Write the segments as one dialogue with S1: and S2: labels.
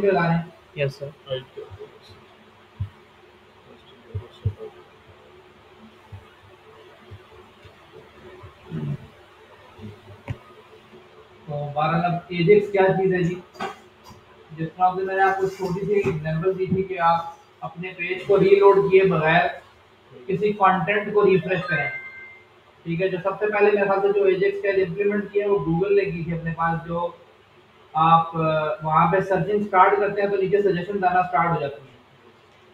S1: पे बता रहे हैं।
S2: Yes sir.
S1: तो 12 अब एजेक्स क्या चीज़ है जी? जिस तरह से मैंने आपको छोटी सी एग्जांपल दी थी कि आप अपने पेज को रीलोड किए बगैर किसी कंटेंट को रिफ्रेश करें। ठीक है, जो सबसे पहले मेरे ख्याल से जो एजेक्स का इंप्लीमेंट किया वो गूगल ने की थी अपने पास। जो आप वहाँ पे सर्चिंग स्टार्ट करते हैं तो नीचे सजेशन आना स्टार्ट हो जाती है।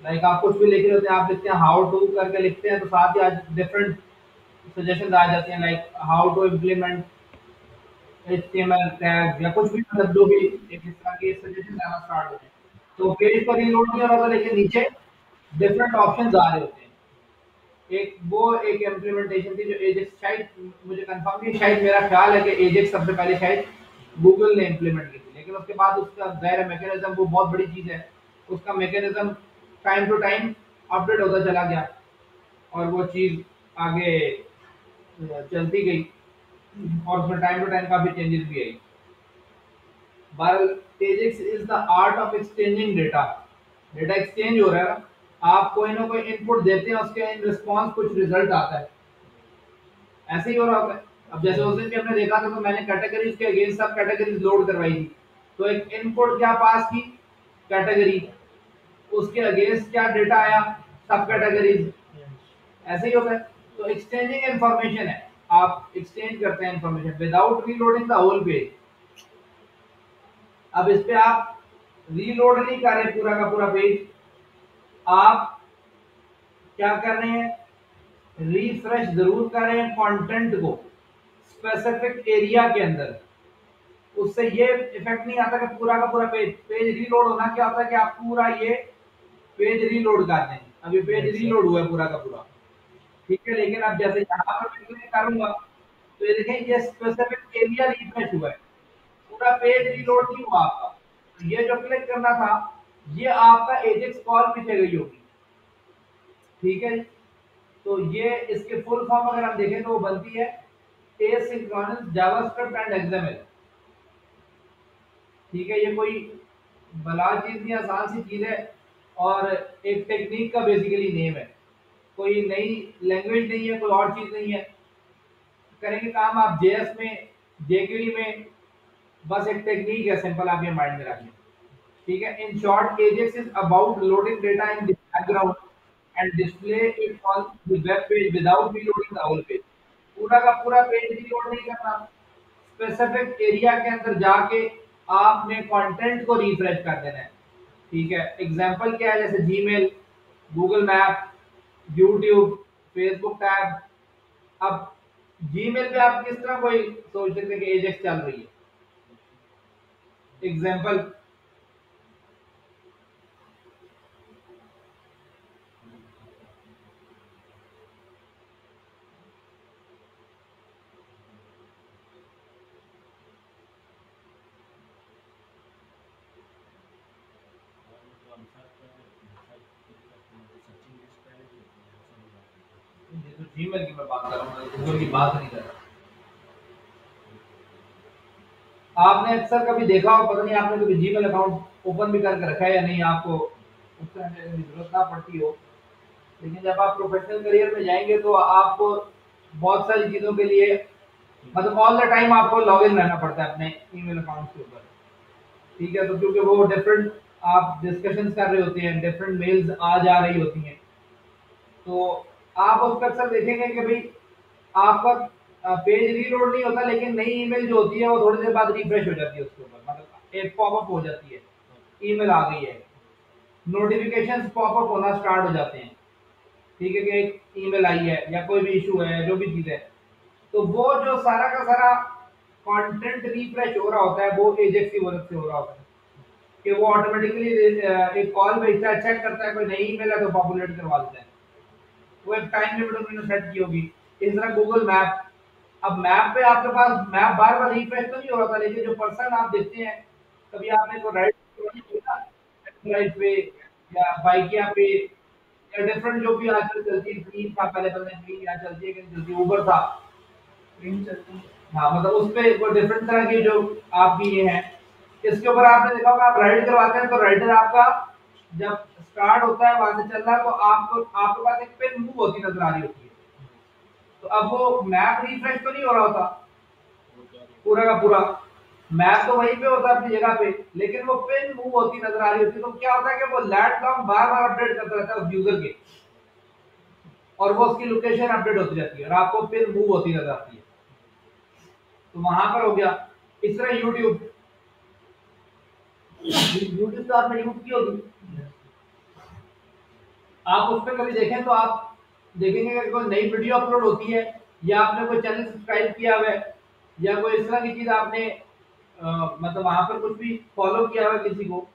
S1: लाइक आप कुछ भी लिख रहे होते हैं, आप लिखते हैं हाउ टू करके लिखते हैं तो साथ ही आज डिफरेंट सजेशन आ जाते हैं, like how to implement HTML tag या कुछ भी, मतलब जो भी एक इस तरह के सजेशन आना स्टार्ट होते हैं। तो पेज पर रीलोड नहीं हो रहा था, लेकिन नीचे डिफरेंट ऑप्शंस आ रहे होते हैं। एक वो एक इम्प्लीमेंटेशन थी जो एजेक्स, शायद मुझे कंफर्म नहीं, शायद मेरा ख्याल है कि एजेक्स सबसे पहले शायद गूगल ने इम्प्लीमेंट की थी, लेकिन उसके बाद उसका ज़ाहिर मैकेनिज्म वो बहुत बड़ी चीज़ है, उसका mechanism time to time update होता चला गया और वो चीज़ आगे चलती गई और उसमें टाइम टू टाइम काफ़ी चेंजेस भी आई। बहरहाल Ajax is the art of exchanging data. Data exchange हो रहा है ना, आप कोई ना कोई इनपुट देते हैं, उसके इन रिस्पॉन्स कुछ रिजल्ट आता है, ऐसे ही हो रहा होता है। अब जैसे उस दिन भी हमने देखा था तो मैंने कैटेगरीज के अगेंस्ट सब कैटेगरीज लोड करवाई थी, तो एक इनपुट क्या पास की कैटेगरी, उसके अगेंस्ट क्या डेटा आया, सब कैटेगरीज, ऐसे ही होता है। तो एक्सचेंजिंग इंफॉर्मेशन है, आप एक्सचेंज करते हैं information without reloading the whole page. अब इस पे आप रीलोड नहीं कर रहे पूरा का पूरा पेज, आप क्या कर रहे हैं, रिफ्रेश जरूर कर रहे हैं कंटेंट को स्पेसिफिक एरिया के अंदर। उससे ये इफेक्ट नहीं आता कि पूरा का पूरा पेज रीलोड होना क्या होता है कि आप पूरा ये पेज रीलोड कर दें। अब ये पेज रीलोड हुआ है पूरा का पूरा, ठीक है, लेकिन अब जैसे यहाँ पर मैं क्लिक करूंगा तो ये देखें ये स्पेसिफिक एरिया रिफ्रेश हुआ है, पूरा पेज रीलोड नहीं हुआ आपका। तो ये जो क्लिक करना था ये आपका एजेक्स कॉल पीछे गई होगी, ठीक है। तो ये इसके फुल फॉर्म अगर हम देखें तो वो बनती है एसिंक्रोनस जावास्क्रिप्ट एंड एक्सएमएल। ठीक है, ये कोई बला चीज नहीं, आसान सी चीज है और एक टेक्निक का बेसिकली नेम है। कोई नई लैंग्वेज नहीं है, कोई और चीज नहीं है। करेंगे काम आप जेएस में, जेक्यूरी में, बस एक टेक्निक है सिंपल, आप ये माइंड में रखिए। ठीक है, in short Ajax is about loading data in the background and display it on the web page without reloading the whole page. पूरा का पूरा पेज रीलोड नहीं करना, स्पेसिफिक एरिया के अंदर जाके आपने कंटेंट को रिफ्रेश कर देना है। ठीक है, एग्जांपल क्या है, जैसे Gmail, Google map, YouTube, Facebook tab. अब जीमेल पे आप किस तरह कोई सोच सकते हैं कि एजेक्स चल रही है, एग्जांपल तो जीमेल की मैं बात कर रहा हूँ, गूगल की बात नहीं कर रहा। आपने अक्सर कभी देखा हो, पता नहीं आपने कभी जीमेल अकाउंट ओपन भी करके रखा है या नहीं, आपको उस तरह की जरूरत ना पड़ती हो, लेकिन जब आप प्रोफेशनल करियर में जाएंगे तो आपको बहुत सारी चीज़ों के लिए मतलब ऑल द टाइम आपको लॉग इन रहना पड़ता है अपने ईमेल अकाउंट के ऊपर। ठीक है, तो क्योंकि वो डिफरेंट आप डिस्कशन कर रहे होते हैं, डिफरेंट मेल्स आ जा रही होती हैं, तो आप उस पर अक्सर देखेंगे कि भाई आपका पेज रीलोड नहीं होता, लेकिन नई ईमेल जो होती है वो थोड़ी देर बाद रिफ्रेश हो जाती है, उसके ऊपर मतलब एक पॉपअप हो जाती है, ईमेल आ गई है, नोटिफिकेशंस पॉपअप होना स्टार्ट हो जाते हैं। ठीक है, कि एक ईमेल आई है या कोई भी इशू है, जो भी चीज़ है, तो वो जो सारा का सारा कंटेंट रिफ्रेश हो रहा होता है वो एजेक्स की मदद से हो रहा होता है कि वो ऑटोमेटिकली एक कॉल भेजता है, चेक करता है कोई नई ईमेल है तो पॉपुलेट करवा देता है। वो एक टाइम लिमिट उन्होंने सेट की होगी। इस तरह गूगल मैप, अब मैप पे आपके पास मैप बार बार रिफ्रेश तो नहीं हो रहा था, लेकिन जो पर्सन आप देखते हैं, कभी आपने को राइड राइड पे या बाइकिया पे या डिफरेंट जो भी आजकल चलती है, ग्रीन था पहले, पता नहीं ग्रीन यहाँ चलती है कि नहीं चलती, ऊबर था, ग्रीन चलती है, हाँ, मतलब उस पे वो डिफरेंट तरह की जो आपकी ये है इसके ऊपर आपने देखा होगा, आप राइड करवाते हैं तो राइडर आपका जब स्टार्ट होता है वहां से चल रहा है तो आपको आपके पास एक पिन मूव होती नजर आ रही होती है। तो अब वो मैप रिफ्रेश तो नहीं हो रहा होता पूरा का पूरा, मैप तो वहीं पे होता है अपनी जगह पे, लेकिन वो पिन मूव होती नजर आ रही होती है। तो क्या होता है कि वो लैंड लॉन्ग बार बार अपडेट करता रहता है उस यूजर के, और वो उसकी लोकेशन अपडेट होती रहती है और आपको पिन मूव होती नजर आती है। तो वहां पर हो गया। इस तरह यूट्यूब, यूट्यूब तो आपने यूज की होगी, आप उस पर कभी देखें तो आप देखेंगे कि कोई नई वीडियो अपलोड होती है, या आपने कोई चैनल सब्सक्राइब किया हुआ है, या कोई इस तरह की चीज आपने मतलब वहां पर कुछ भी फॉलो किया हुआ है किसी को,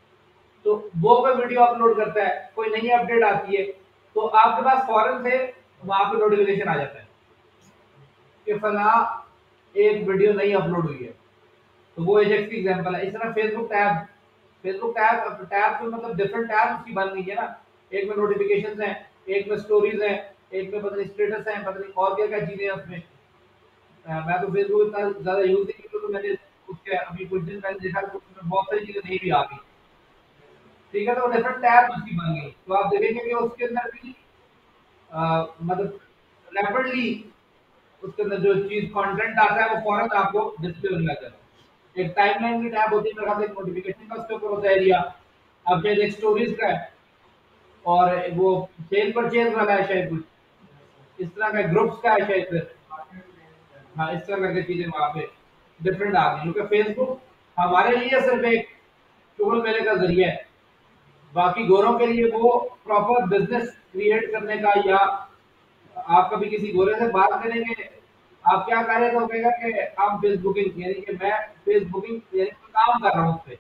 S1: तो वो कोई वीडियो अपलोड करता है, कोई नई अपडेट आती है, तो आपके पास फौरन से वहां पे नोटिफिकेशन आ जाता है कि फला एक वीडियो नई अपलोड हुई है। तो वो एजेक्स की एग्जांपल है। इस तरह Facebook tab, Facebook tab tab तो मतलब डिफरेंट टैब उसकी बन गई है ना, एक में नोटिफिकेशंस हैं, एक में स्टोरीज हैं, एक में पता नहीं स्टेटस है, पता नहीं और क्या क्या चीजें हैं उसमें। मैं तो फेसबुक इतना ज्यादा यूज नहीं करता, तो मैंने उसके अभी कुछ दिन पहले देखा तो उसमें बहुत सारी चीजें नई भी आ गई। ठीक है, तो डिफरेंट टैब उसकी बन गई, तो आप देखेंगे कि उसके अंदर भी मतलब रैपिडली उसके अंदर जो चीज कंटेंट आता है वो फौरन आपको डिस्प्ले होने लग जाता है। एक टाइमलाइन की टैब होती है, मेरे ख्याल से एक नोटिफिकेशन का उसके ऊपर होता है एरिया, अब शायद एक स्टोरीज का है, और वो सेल परचेज वाला है शायद कुछ इस तरह का, ग्रुप्स का है शायद फिर। हाँ, इस तरह करके चीजें वहां पे डिफरेंट आ गई, क्योंकि फेसबुक हमारे लिए सिर्फ एक टूल मिलने का जरिया है, बाकी गोरों के लिए वो प्रॉपर बिजनेस क्रिएट करने का, या आप कभी किसी गोरे से बात करेंगे, आप क्या कर रहे थे, वो कहेगा कि हम फेसबुकिंग, यानी कि मैं फेसबुकिंग यानी कि काम कर रहा हूँ उस पे।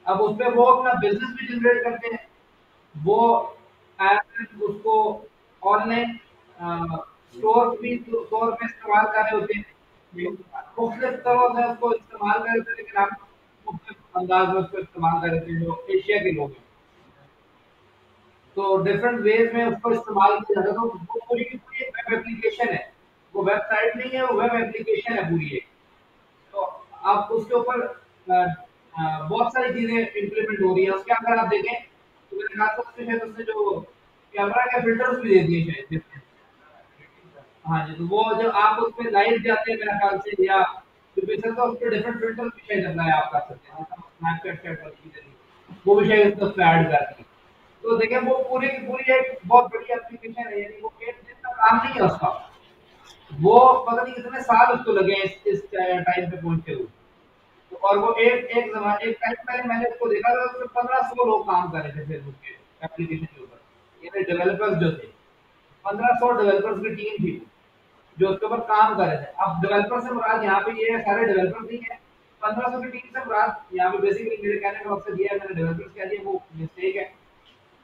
S1: अब उस पे वो अपना बिजनेस भी जनरेट करते हैं, वो ऐप उसको ऑनलाइन स्टोर भी, स्टोर में इस्तेमाल कर रहे होते हैं, मुख्तलिफ तरह से उसको इस्तेमाल कर रहे थे, लेकिन आप मुख्तलिफ अंदाज में उसको इस्तेमाल कर रहे थे जो एशिया के लोग हैं। तो डिफरेंट वेज में उसको इस्तेमाल किया जाता है। तो वो पूरी की पूरी एक वेब एप्लीकेशन है, वो वेबसाइट नहीं है, वो वेब एप्लीकेशन है पूरी एक। तो आप उसके ऊपर बहुत सारी चीजें इम्प्लीमेंट हो रही है उसके अंदर, आप देखें तो मेरे ख्याल से उसमें शायद उसने जो कैमरा के फिल्टर्स भी दे दिए शायद different। हाँ जी, तो वो जो आप उसमें लाइव जाते हैं मेरे ख्याल से, या पिक्चर का उस पे डिफरेंट फिल्टर भी शायद अप्लाई आप कर सकते हैं, जैसा स्नैपचैट चैट वाली चीजें थी, वो भी शायद उसमें ऐड कर दी। तो देखिए वो पूरी की पूरी एक बहुत बड़ी एप्लीकेशन है, यानी वो एक दिन का काम नहीं है उसका, वो पता नहीं कितने साल उसको लगे हैं इस टाइम पे पहुंचते हुए। तो और वो एक टाइम पहले मैंने उसको देखा था, उसमें 1500 लोग काम कर रहे थे फेसबुक के एप्लीकेशन के ऊपर, यानी डेवलपर्स जो थे, 1500 डेवलपर्स की टीम थी जो उसके ऊपर काम कर रहे थे। अब डेवलपर से मुराद यहाँ पे ये है, सारे डेवलपर नहीं है, 1500 की टीम से मुराद यहाँ पे बेसिकली मेरे कहने का मकसद ये है, मैंने डेवलपर्स कह दिया वो मिस्टेक है।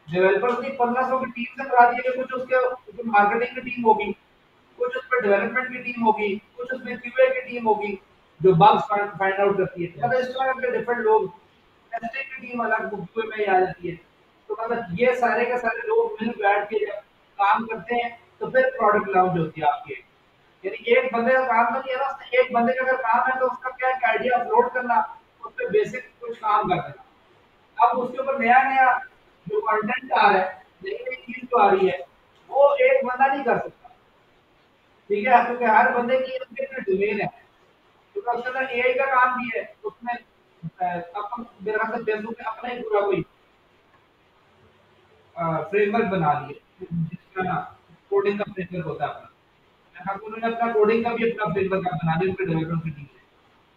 S1: डेवलपर्स की 1500 की टीम से मुराद ये है, कुछ उसके मार्केटिंग की टीम होगी, कुछ उसमें डेवलपमेंट की टीम होगी, कुछ उसमें क्यूए की टीम होगी जो बग्स फाइंड आउट करती है, मतलब इस तरह के डिफरेंट लोग, टेस्टिंग की टीम अलग क्यूए में ही आ जाती है। तो मतलब ये सारे के सारे लोग मिल बैठ के जब काम करते हैं तो फिर प्रोडक्ट लॉन्च होती है आपकी। यानी एक बंदे का काम तो नहीं है ना, उसने एक बंदे का अगर काम है तो उसका क्या है, आइडिया अपलोड करना, उस पे बेसिक कुछ काम कर देना। अब उसके ऊपर नया नया जो कंटेंट आ रहा है, नई नई चीज जो आ रही है, वो एक बंदा नहीं कर सकता। ठीक है, क्योंकि हर बंदे की अपनी अपनी डोमेन है, क्योंकि उसके अंदर एआई का काम भी है उसमें। अब मेरे ख्याल से फेसबुक ने अपना ही पूरा कोई फ्रेमवर्क बना लिए, जिसका कोडिंग का फ्रेमवर्क होता है अपना। मेरे ख्याल से उन्होंने अपना कोडिंग का भी अपना फ्रेमवर्क बना लिया उनके डेवलपर की टीम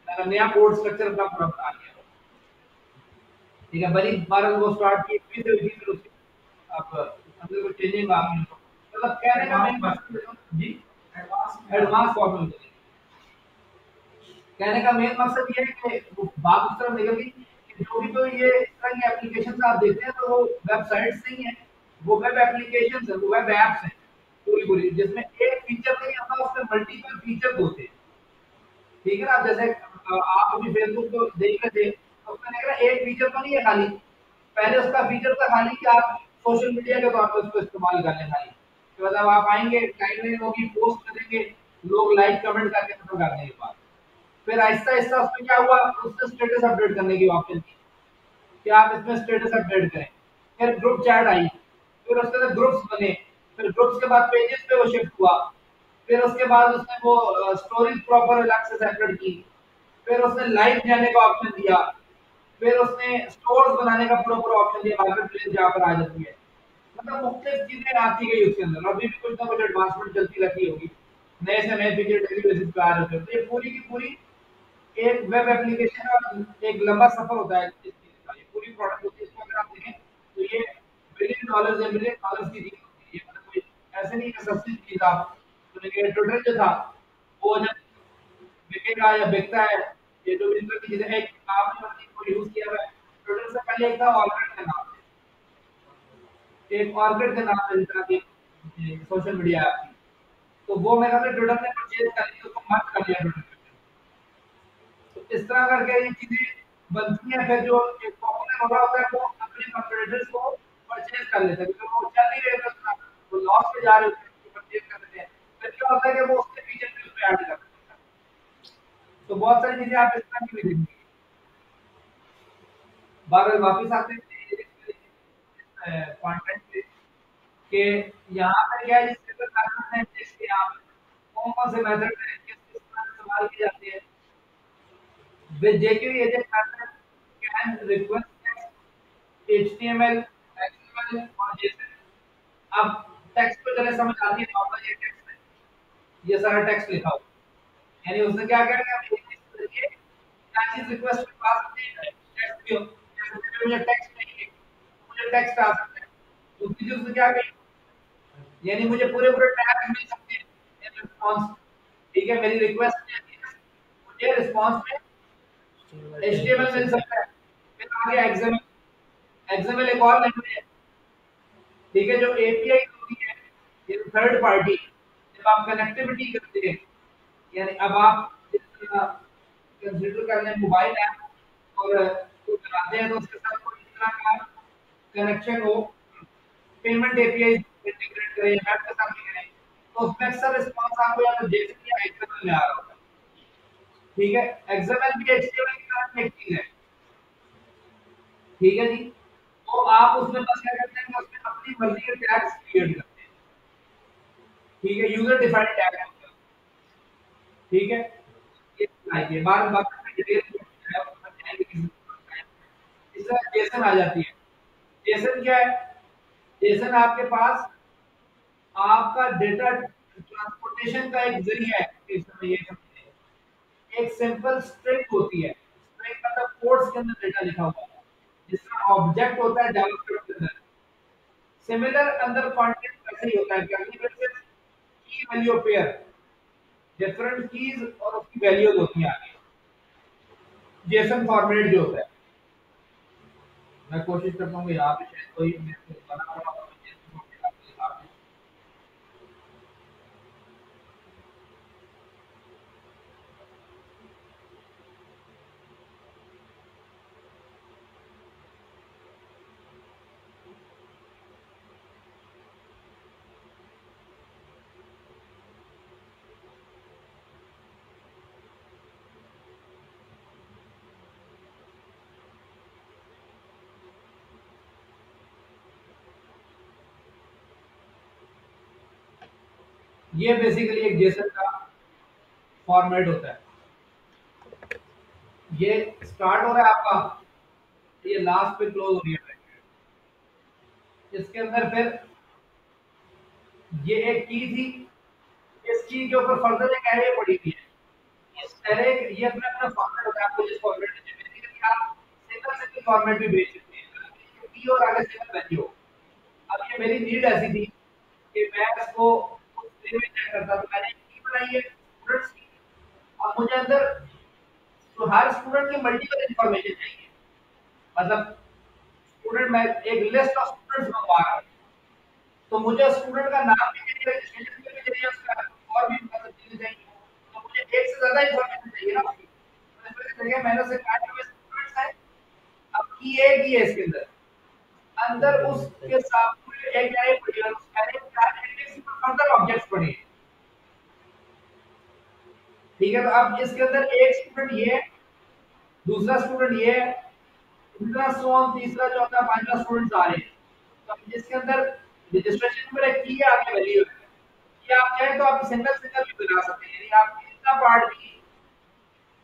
S1: ने, नया कोड स्ट्रक्चर अपना पूरा बना लिया। ठीक है, बड़ी बार वो स्टार्ट की फिर से फिर उसके अब अंदर कुछ चेंजिंग आ गई, मतलब कहने का मेन मकसद जी, एडवांस फॉर्म में कहने का मेन मकसद ये है कि वो बात उस तरफ निकल गई कि जो भी तो ये इस तरह की एप्लीकेशन आप देखते हैं तो वो वेबसाइट्स नहीं है, वो वेब एप्लीकेशन है, वो वेब एप्स है पूरी पूरी, जिसमें एक फीचर नहीं आता, उसमें मल्टीपल फीचर होते हैं। ठीक है ना, अब जैसे आप अभी फेसबुक को देख रहे थे तो उसमें देख रहे एक फीचर तो नहीं है खाली, पहले उसका फीचर था खाली कि आप सोशल मीडिया के तौर पर उसको इस्तेमाल कर लें खाली, तो मतलब आप आएंगे टाइमलाइन होगी, पोस्ट करेंगे, लोग लाइक कमेंट करके खत्म कर देंगे बात। फिर आहिस्ता आहिस्ता उसमें क्या हुआ, उसने स्टेटस अपडेट करने की ऑप्शन दी कि आप इसमें स्टेटस अपडेट करें। फिर ग्रुप चैट आई, फिर उसके बाद ग्रुप्स बने, फिर ग्रुप्स के बाद पेजेस पे वो शिफ्ट हुआ, फिर उसके बाद उसने वो स्टोरीज प्रॉपर अलग से सेपरेट की, फिर उसने लाइव जाने का ऑप्शन दिया, फिर उसने स्टोर्स बनाने का प्रॉपर ऑप्शन दिया, मार्केट प्लेस जहाँ पर आ जाती है। मतलब मुख्तलिफ चीजें आती गई उसके अंदर, अभी भी कुछ ना कुछ एडवांसमेंट चलती रहती होगी, नए से नए फीचर डेली बेसिस पे आ रहे होते हैं। तो ये पूरी की पूरी एक वेब एप्लीकेशन और एक लंबा सफर होता है इस चीज का, ये पूरी प्रोडक्ट होती है। इसको अगर आप देखें तो ये बिलियन डॉलर्स या मिलियन डॉलर्स की चीज होती है, मतलब कोई ऐसे नहीं कि सस्ती चीज आप सुनेंगे। ट्विटर जो था वो जब बिकेगा या बिकता है, ये जो भी इस तरह की चीजें, एक आपने अपनी को यूज किया हुआ है। ट्विटर से पहले एक था ऑर्बिट का नाम, एक ऑर्बिट के नाम से इस तरह की सोशल मीडिया ऐप थी। तो वो मेरा ट्विटर ने परचेज कर ली, उसको मर्ज कर लिया ट्विटर। तो इस तरह करके ये चीजें बनती हैं। फिर जो एक पॉपुलर हो रहा होता है वो अपने कंपटीटर्स को परचेज कर लेते हैं, क्योंकि वो चल नहीं रहे थे उतना, वो लॉस में जा रहे होते हैं, परचेज कर लेते हैं। फिर क्या होता है कि वो उसके फीचर भी उसमें ऐड कर देते हैं। तो बहुत सारी चीजें आप इस तरह की भी देखेंगे। बहरहाल वापिस आते हैं कंटेंट पे कि यहाँ पे क्या है, जिस तरह का देखिए आप कौन कौन से मेथड है, किस किस तरह इस्तेमाल किए जाते हैं। with jQuery agent method can request text, HTML, XML और JSON। अब टेक्स्ट पे चले समझ आती है, नॉर्मल ये टेक्स्ट है, ये सारा टेक्स्ट लिखा हुआ है। यानी उसने क्या किया कि हम एक चीज के जरिए क्या चीज रिक्वेस्ट पास नहीं है, टेक्स्ट भी हो, जैसे मुझे टेक्स्ट नहीं है, मुझे टेक्स्ट आ सकता है। दूसरी चीज उसने क्या की, यानी मुझे पूरे पूरे टैग मिल सकते हैं इन रिस्पांस। ठीक है, मेरी रिक्वेस्ट में मुझे रिस्पांस में HTML मिल सकता है, फिर आगे XML। XML एक और लैंग्वेज है, ठीक है, जो एपीआई होती है, ये थर्ड पार्टी, जब आप कनेक्टिविटी करते हैं, यानी अब आप जिस तरह कंसीडर कर लें मोबाइल ऐप और कोई बनाते हैं तो उसके साथ कोई इस तरह का कनेक्शन हो, पेमेंट एपीआई इंटीग्रेट करें, ऐप के साथ भी करें, तो उसमें अक्सर रिस्पांस आपको या तो जेसन या एक्सएमएल में आ रहा होता है। ठीक है, एक्सएमएल भी एचटीएमएल की तरह की एक चीज है। ठीक है जी, तो आप उसमें बस क्या करते हैं कि उसमें अपनी मर्जी के टैग्स क्रिएट करते हैं। ठीक है, यूजर डिफाइंड टैग होता है। ठीक है, ये आइए बार बार डिटेल है, उसमें जाएंगे किसी इस तरह जेसन आ जाती है। जेसन क्या है, जेसन आपके पास आपका डेटा ट्रांसपोर्टेशन का एक जरिया है। इस समय ये समझिए, एक सिंपल स्ट्रिंग होती है, स्ट्रिंग मतलब कोड्स के अंदर डेटा लिखा हुआ है, जिसका ऑब्जेक्ट होता है जावास्क्रिप्ट के अंदर। सिमिलर अंदर कंटेंट वैसे ही होता है कि अगली बार से की वैल्यू पेयर, डिफरेंट कीज और उसकी वैल्यूज होती हैं आगे, जेसन फॉर्मेट जो होता है। मैं कोशिश करता हूँ यहाँ पे शायद कोई मेरे को बना पड़ा हो तो JSON फॉर्मेट आपके हिसाब से। ये बेसिकली एक जेसन का फॉर्मेट होता है। ये स्टार्ट हो रहा है आपका, ये लास्ट पे क्लोज हो रही है। इसके अंदर फिर ये एक की थी, इस की के ऊपर फर्दर एक एरे पड़ी हुई है। इस एरे ये अपना अपना फॉर्मेट होता है, आपको जिस फॉर्मेट में चाहिए। बेसिकली आप सिंगल सिंगल फॉर्मेट भी भेज सकते हैं, की और आगे सिंगल वैल्यू हो। अब ये मेरी नीड ऐसी थी कि मैं इसको उस वे में चेक करता, तो मैंने एक की बनाई है स्टूडेंट्स की। अब मुझे अंदर तो हर स्टूडेंट की मल्टीपल इंफॉर्मेशन चाहिए, मतलब स्टूडेंट मैं एक लिस्ट ऑफ स्टूडेंट्स मंगवा रहा हूँ, तो मुझे स्टूडेंट का नाम भी चाहिए, रजिस्ट्रेशन भी चाहिए उसका, और भी मतलब चीजें चाहिए। तो मुझे एक से ज्यादा इंफॉर्मेशन चाहिए ना उसकी, तो इस वजह से देखिए मैंने उसे काट के स्टूडेंट्स है। अब की है इसके अंदर, अंदर उसके साथ पूरे एक एरे पड़ी है, उस एरे में चार इंडेक्स पर फर्दर ऑब्जेक्ट्स पड़े हैं। ठीक है, तो अब इसके अंदर एक स्टूडेंट ये है, दूसरा स्टूडेंट ये है, दूसरा सो ऑन, तीसरा चौथा पांचवा स्टूडेंट आ रहे हैं। तो अब इसके अंदर रजिस्ट्रेशन नंबर एक की है, आगे वैल्यू है। ये आप चाहें तो आप सिंगल सिंगल भी बना सकते हैं, यानी आप इतना पार्ट भी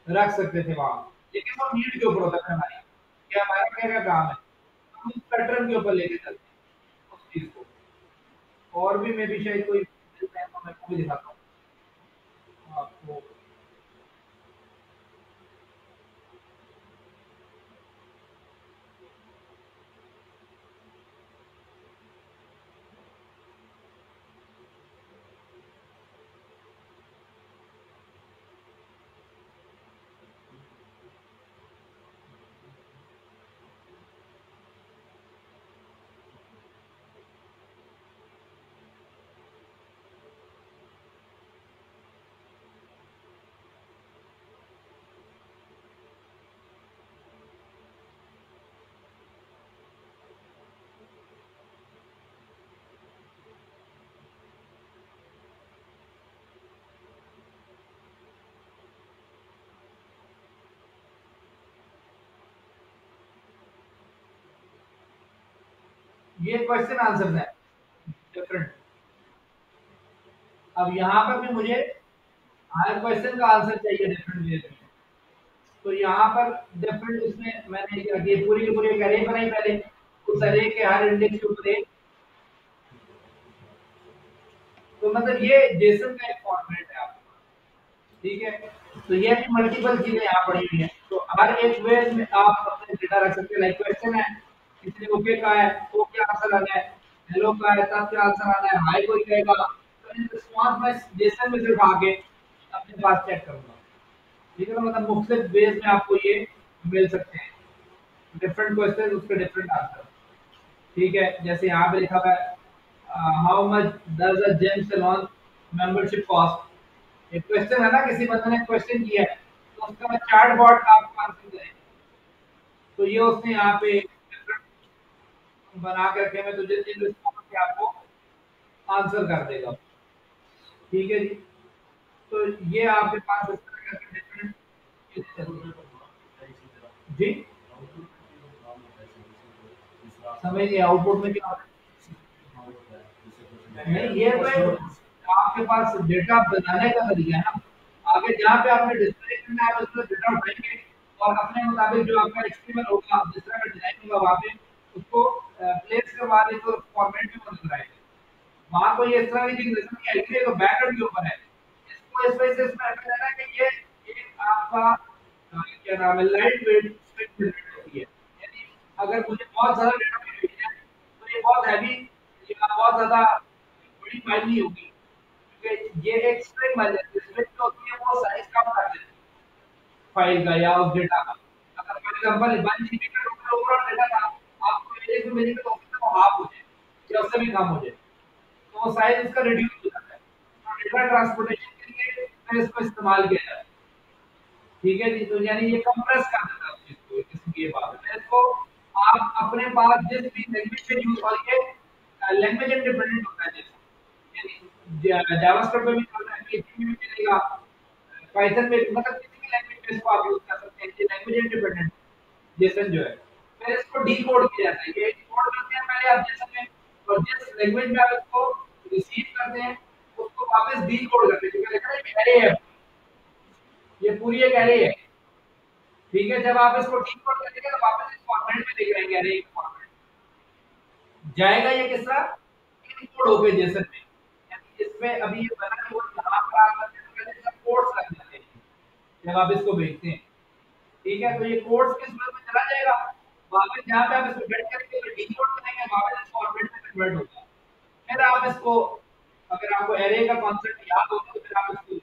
S1: रख सकते थे वहां, लेकिन वो नीड के ऊपर होता है हमारी, क्या हमारा क्या क्या काम है, हम उस पैटर्न के ऊपर लेके चलते हैं उस चीज को। और भी मैं भी शायद कोई मिलता है तो मैं आपको भी दिखाता हूँ आपको। ये क्वेश्चन आंसर है डिफरेंट। अब यहाँ पर भी मुझे हर क्वेश्चन का आंसर चाहिए डिफरेंट वे में। तो यहाँ पर डिफरेंट इसमें मैंने क्या किया, पूरी की पूरी एक अरे बनाई पहले, उस अरे के हर इंडेक्स के ऊपर एक। तो मतलब ये जेसन का एक फॉर्मेट है आपका, ठीक है। तो ये भी मल्टीपल चीजें यहाँ पड़ी हुई हैं, तो हर एक वे में आप अपने डेटा रख सकते हैं। लाइक क्वेश्चन है, इसने ओके का है तो क्या आंसर आना है, हेलो का है तब क्या आंसर आना है, हाई कोई कहेगा तो इन रिस्पांस में जेसन में सिर्फ आके अपने पास चेक करूंगा। ठीक है, तो मतलब मुख्तलिफ वेज में आपको ये मिल सकते हैं, डिफरेंट क्वेश्चन उसके डिफरेंट आंसर। ठीक है, जैसे यहाँ पे लिखा हुआ है how much does a gem salon membership cost. एक क्वेश्चन है ना, किसी बंदे ने क्वेश्चन किया है तो उसका चार्ट बॉर्ड आपको आंसर देगा। तो ये उसने यहाँ पे बना के रखे में, तो जिस जिस रिस्पॉन्स के आपको आंसर कर देगा। ठीक है जी, तो ये आपके पास इस तरह के डिफरेंट चीजें चलती हैं। जी समझ नहीं, आउटपुट में क्या होता है? नहीं, ये तो आपके पास डेटा बनाने का तरीका है ना। आगे जहाँ पे आपने डिस्प्ले करना है उसमें डेटा उठाएंगे और अपने मुताबिक जो आपका एचटीएमएल होगा, जिस तरह का डिजाइन होगा वहाँ पे उसको प्लेस करवा दें तो फॉर्मेट में वो नजर आएगा। वहाँ कोई इस तरह की चीज नजर नहीं आएगी, ये तो बैकएंड के ऊपर है। इसको इस वजह से इसमें रखा जा रहा है कि ये एक आपका क्या नाम है, लाइट वेट स्ट्रिंग जनरेट होती है। यानी अगर मुझे बहुत ज्यादा डेटा भेजना है तो ये बहुत हैवी या बहुत ज्यादा बड़ी फाइल नहीं होगी, क्योंकि ये एक स्ट्रिंग फाइल है। स्ट्रिंग जो होती है वो साइज कम कर देती है फाइल का या उस डेटा का। अगर फॉर एग्जांपल 1 जीबी का टोटल ओवरऑल डेटा था, आपको एक में मिली तो उससे वो हाफ हो जाए या उससे भी कम हो जाए, तो वो साइज इसका रिड्यूस हो जाता है। तो डेटा ट्रांसपोर्टेशन के लिए मैं इसको इस्तेमाल किया जाता है। ठीक है जी, तो यानी ये कंप्रेस कर देता है उस चीज को, इसकी ये बात है। इसको आप अपने पास जिस भी लैंग्वेज में यूज, और ये लैंग्वेज इंडिपेंडेंट होता है, जैसे यानी जावास्क्रिप्ट में भी चलता है, पीएचपी में भी चलेगा, पाइथन में मतलब किसी भी लैंग्वेज में इसको आप यूज कर सकते हैं। ये लैंग्वेज इंडिपेंडेंट जेसन जो है, फिर इसको डीकोड किया जाता है। ये कोड करते हैं पहले आप जेसन में, और जिस लैंग्वेज में आप इसको रिसीव करते हैं उसको वापस डीकोड करते हैं, क्योंकि देखा है एरे है, ये पूरी एक एरे है। ठीक है, जब आप इसको डीकोड करेंगे तो वापस इस फॉर्मेट में देख रहेंगे, एरे फॉर्मेट जाएगा ये किस तरह, इनकोड होके जेसन में। यानी इसमें अभी ये बना कि वो यहाँ पर आकर के तो पहले सब कोड्स लग जाते हैं जब आप इसको भेजते हैं। ठीक है, तो ये कोड्स किस में चला जाएगा, वापस जहाँ पे आप इसको गेट करेंगे तो डीकोड करेंगे, वापस इस फॉर्मेट में कन्वर्ट होगा। फिर आप इसको, अगर आपको एरे का कॉन्सेप्ट याद हो तो फिर आप इसको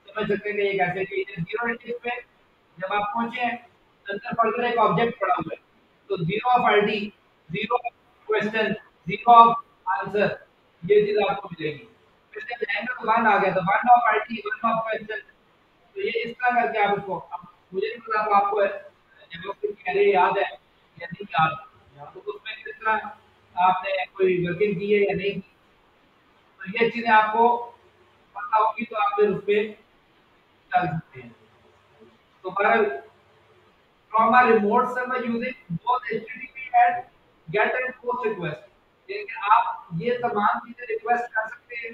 S1: समझ सकते हैं कि ये कैसे कि जीरो इंडेक्स पे जब आप पहुंचे हैं, अंदर फर्दर एक ऑब्जेक्ट पड़ा हुआ है, तो zero of ID, zero of question, zero of answer, ये चीज आपको मिलेगी। फिर जब जाएंगे तो वन आ गया, तो one of ID, one of question. तो ये इस तरह करके आप इसको, अब मुझे नहीं पता अब आपको डेवलपमेंट की एरे याद है या नहीं याद, तो उसमें किस तरह आपने कोई वर्किंग की है या नहीं की, तो ये चीजें आपको पता होगी तो आप फिर उस पे डाल सकते हैं। तो बहरहाल from a remote server using both HTTP and GET and POST request। लेकिन आप ये तमाम चीजें रिक्वेस्ट कर सकते हैं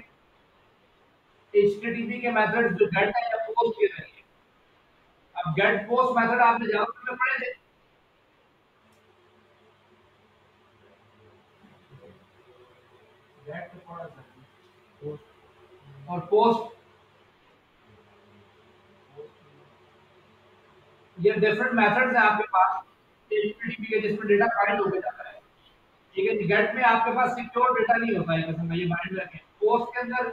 S1: HTTP के मेथड जो GET है या POST के जरिए। अब GET POST मेथड आपने जावा में पढ़े थे। GET तो पढ़ा था, POST और POST ये डिफरेंट मेथड्स हैं आपके पास HTTP के जिसमें डेटा फाइंड होके जाता है। ठीक है, गेट में आपके पास सिक्योर डेटा नहीं होता है, किस्म का ये माइंड में रखें। पोस्ट के अंदर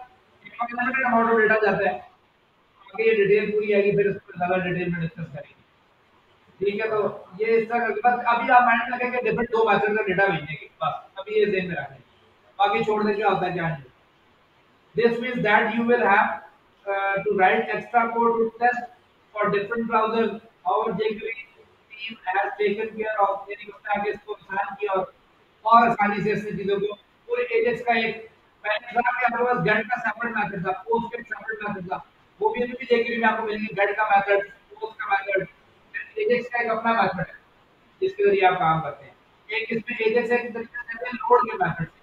S1: एक अनलिमिटेड अमाउंट ऑफ डेटा जाता है। आगे ये डिटेल पूरी आएगी, फिर इस पर ज्यादा डिटेल में डिस्कस करेंगे। ठीक है, तो ये इस तरह बस अभी आप माइंड में रखें कि डिफरेंट दो मेथड का डेटा भेजने के, बस अभी ये ध्यान में रखें, बाकी छोड़ दें क्या होता है क्या नहीं। This means that you will have to write extra code to test for different browsers. Our jQuery team has taken care of यानी उसने आगे इसको आसान किया और आसानी से ऐसी चीजों को पूरे एजेस का एक पहले था कि आपके पास गेट का सेपरेट मेथड था, पोस्ट का सेपरेट मेथड था, वो भी jQuery में आपको मिलेंगे गेट का मेथड, पोस्ट का मेथड, एजेस का एक अपना मेथड है जिसके जरिए आप काम करते हैं। एक इसमें एजेस है एक तरीके से लोड के मेथड से।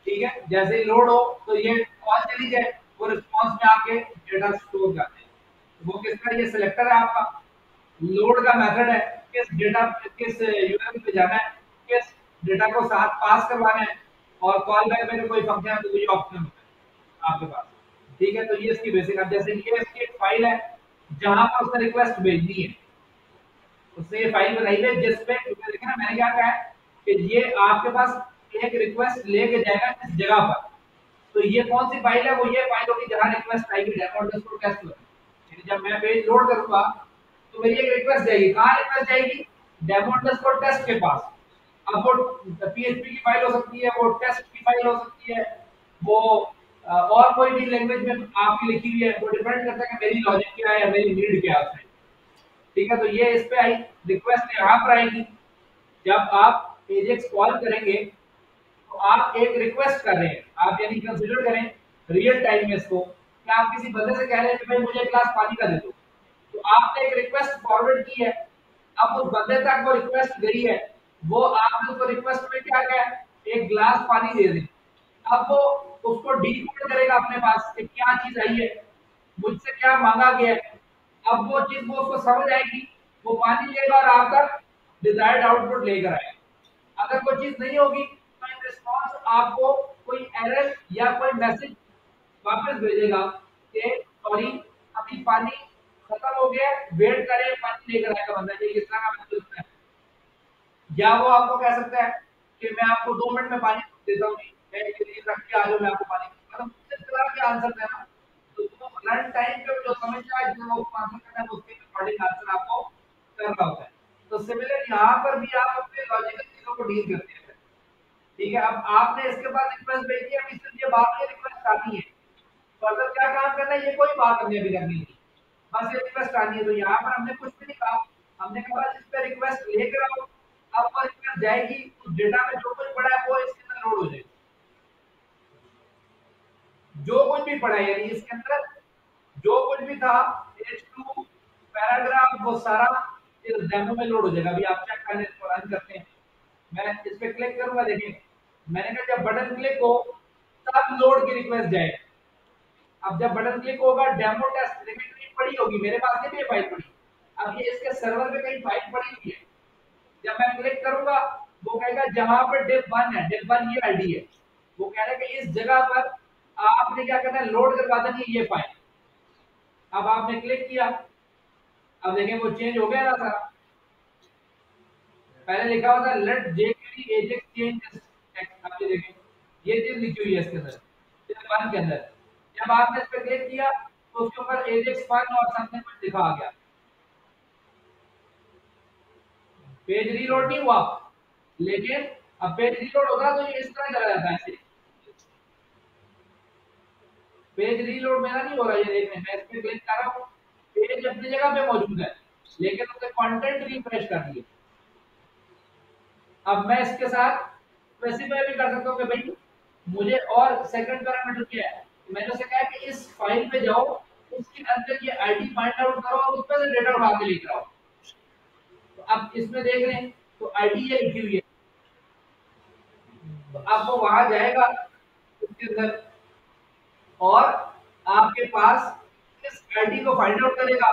S1: ठीक है, जैसे ही लोड हो तो ये कॉल चली जाए, वो रिस्पांस में आके डेटा स्टोर करते हैं। वो किसका, ये सिलेक्टर है आपका, लोड का मेथड है, किस डेटा किस यूआरएल पे जाना है, किस डेटा को साथ पास करवाना है, और कॉल बैक में कोई फंक्शन है तो ये ऑप्शन होता है आपके पास। ठीक है, तो ये इसकी बेसिक है। जैसे ये इसकी एक फाइल है जहां पर उसने रिक्वेस्ट भेजनी है, उसने ये फाइल बनाई है जिसपे देखिए ना मैंने क्या कहा है कि ये आपके पास एक रिक्वेस्ट लेके जाएगा इस जगह पर। तो ये कौन सी फाइल है, वो ये फाइल होगी जहां रिक्वेस्ट आएगी डेमो_टेस्ट में। यानी जब मैं पेज लोड करूंगा तो मेरी एक रिक्वेस्ट जाएगी, कहां रिक्वेस्ट जाएगी, डेमो_टेस्ट के पास। अब वो पीएचपी की फाइल हो सकती है, वो टेस्ट की फाइल हो सकती है, वो और कोई भी लैंग्वेज में आपकी लिखी हुई है, वो डिपेंड करता है कि मेरी लॉजिक क्या है या मेरी नीड क्या है। ठीक है, तो ये इस पे आई रिक्वेस्ट यहाँ पर आएगी। जब आप एजेक्स कॉल करेंगे तो आप एक रिक्वेस्ट कर रहे हैं, आप यानी कंसीडर करें रियल टाइम में इसको कि आप किसी बंदे से कह रहे हैं कि भाई मुझे एक गिलास पानी का दे दो। तो आपने एक रिक्वेस्ट फॉरवर्ड की है, अब उस बंदे तक वो रिक्वेस्ट गई है, वो आपने उसको रिक्वेस्ट में क्या कहा, एक गिलास पानी दे दें। अब वो उसको डीकोड करेगा अपने पास कि क्या चीज आई है, मुझसे क्या मांगा गया है। अब वो चीज वो उसको समझ आएगी, वो पानी लेगा और आप तक डिजायर्ड आउटपुट लेकर आएगा। अगर वो चीज नहीं होगी तो इन रिस्पॉन्स आपको कोई एरर या कोई मैसेज वापस भेजेगा कि सॉरी अभी पानी खत्म हो गया, वेट करें पानी लेकर आएगा बंदा, ये इस तरह का मैसेज है। या वो आपको कह सकता है कि मैं आपको 2 मिनट में पानी देता हूँ, मैं ये रख के आ जाओ, मैं आपको पानी, मतलब इस तरह के आंसर देना। तो वो रन टाइम पे जो समझ जाए जिसमें वो आंसर करना है उसके अकॉर्डिंग आंसर आपको करना होता है। तो सिमिलर यहाँ पर भी आप अपने लॉजिकल चीजों को डील करते हैं। ठीक है, अब आपने इसके बाद रिक्वेस्ट भेजी है, अभी सिर्फ ये बात ये रिक्वेस्ट आनी है, तो अगर क्या काम करना है ये कोई बात हमने अभी करनी नहीं, बस ये रिक्वेस्ट आनी है। तो यहाँ पर हमने कुछ भी नहीं कहा, हमने कहा इस पे रिक्वेस्ट लेकर आओ। अब वो रिक्वेस्ट जाएगी उस डेटा में जो कुछ पड़ा है वो इसके अंदर लोड हो जाएगा, जो कुछ भी पड़ा है यानी इसके अंदर जो कुछ भी था H2 पैराग्राफ वो सारा इस डेमो में लोड हो जाएगा। अभी आप चेक करने इसको रन करते हैं, मैं इस पे क्लिक करूंगा, देखिए मैंने कहा जब बटन क्लिक हो तब लोड की रिक्वेस्ट जाएगी। अब जब बटन क्लिक होगा डेमो टेस्ट रिपॉजिटरी पड़ी होगी, मेरे पास नहीं भी फाइल पड़ी, अब ये इसके सर्वर पे कहीं फाइल पड़ी हुई है। जब मैं क्लिक करूंगा वो कहेगा जहां पर div1 है, div1 ये आईडी है, वो कह रहा है कि इस जगह पर आपने क्या करना है, लोड करवा देनी है ये फाइल। अब आपने क्लिक किया, अब देखें वो चेंज हो गया ना सारा। पहले लिखा हुआ था let jQuery ajax change text, आप ये देखें ये चीज लिखी हुई है इसके अंदर, div1 के अंदर। जब आपने इस पर क्लिक किया तो उसके ऊपर ajax fun और समथिंग कुछ लिखा आ गया, पेज रीलोड नहीं हुआ। लेकिन अब पेज रीलोड होगा तो ये इस तरह चला जाता है ऐसे, पेज रीलोड मेरा नहीं हो रहा, ये देखने मैं इस पे क्लिक कर रहा हूँ, पेज अपनी जगह पे मौजूद है लेकिन उसने कंटेंट रिफ्रेश कर दिए। अब मैं इसके साथ स्पेसिफाई भी कर सकता हूँ कि भाई मुझे और सेकंड पैरामीटर क्या है, मैंने उसे कहा कि इस फाइल पे जाओ उसके अंदर ये आईडी फाइंड आउट करो और उसमें से डेटा उठा के लेकर आओ। तो अब इसमें देख रहे हैं तो आईडी ये लिखी हुई है, तो अब वो वहां जाएगा उसके अंदर और आपके पास इस आईडी को फाइंड आउट करेगा,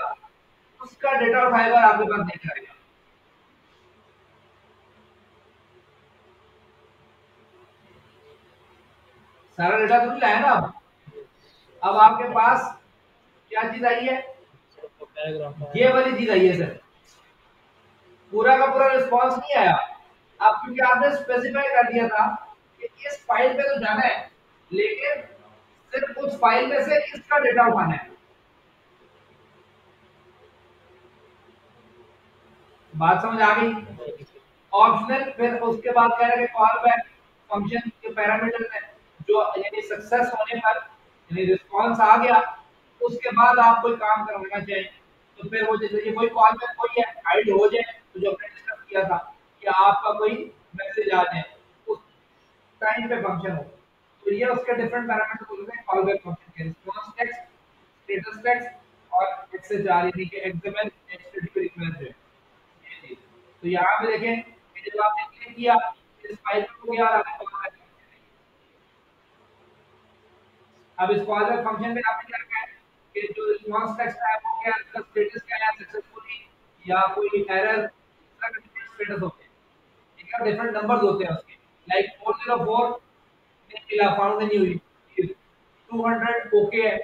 S1: उसका डेटा उठाएगा और आपके पास देख आएगा। सारा डेटा तो नहीं लाया ना अब आपके पास क्या चीज आई है, ये वाली चीज आई है सर, पूरा का पूरा रिस्पॉन्स नहीं आया। अब क्योंकि आपने स्पेसिफाई कर दिया था कि इस फाइल पे तो जाना है, लेकिन सिर्फ उस फाइल में से इसका डेटा उठाना है। बात समझ आ गई? ऑप्शनल फिर उसके बाद कह रहे हैं कॉल बैक फंक्शन के पैरामीटर में जो यानी सक्सेस होने पर यानी रिस्पांस आ गया, उसके बाद आप कोई काम करवाना चाहें तो फिर वो जैसे ये कोई कॉल बैक कोई है हाइड हो जाए, तो जो हमने डिस्कस किया था कि आपका कोई मैसेज आ जाए उस टाइम पे फंक्शन हो, तो ये उसके डिफरेंट पैरामीटर बोलते हैं कॉल बैक फंक्शन के, रिस्पांस टेक्स्ट, स्टेटस टेक्स्ट और एक्सएचआर यानी कि एक्सएमएल एचटीटीपी रिक्वेस्ट है। तो यहाँ पे देखें कि जब आपने क्लिक किया इस फाइल को गया और आपने कॉल बैक, अब इस कॉल बैक फंक्शन में आपने क्या किया है कि जो रिस्पांस टेक्स्ट है वो क्या इसका स्टेटस क्या है, सक्सेसफुली या कोई एरर, इसका डिफरेंट स्टेटस होते हैं, ठीक है, डिफरेंट नंबर्स होते हैं उसके, लाइक 404 ने मिला फाउंड न्यू 200 ओके है,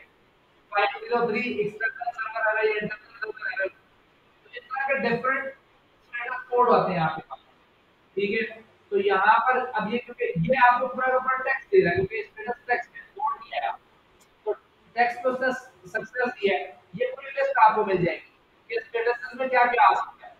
S1: 503 एक्सटर्नल सर्वर एरर या इंटरनल सर्वर एरर, तो इस तरह के डिफरेंट स्टेटस कोड होते हैं आपके पास। ठीक है, तो यहाँ पर अब ये क्योंकि ये आपको पूरा का पूरा टेक्स्ट दे रहा है क्योंकि स्टेटस टेक्स्ट है कोड नहीं आया, तो टेक्स्ट प्रोसेस सक्सेस दिया है, ये पूरी लिस्ट आपको मिल जाएगी कि स्टेटस में क्या क्या आ सकता है।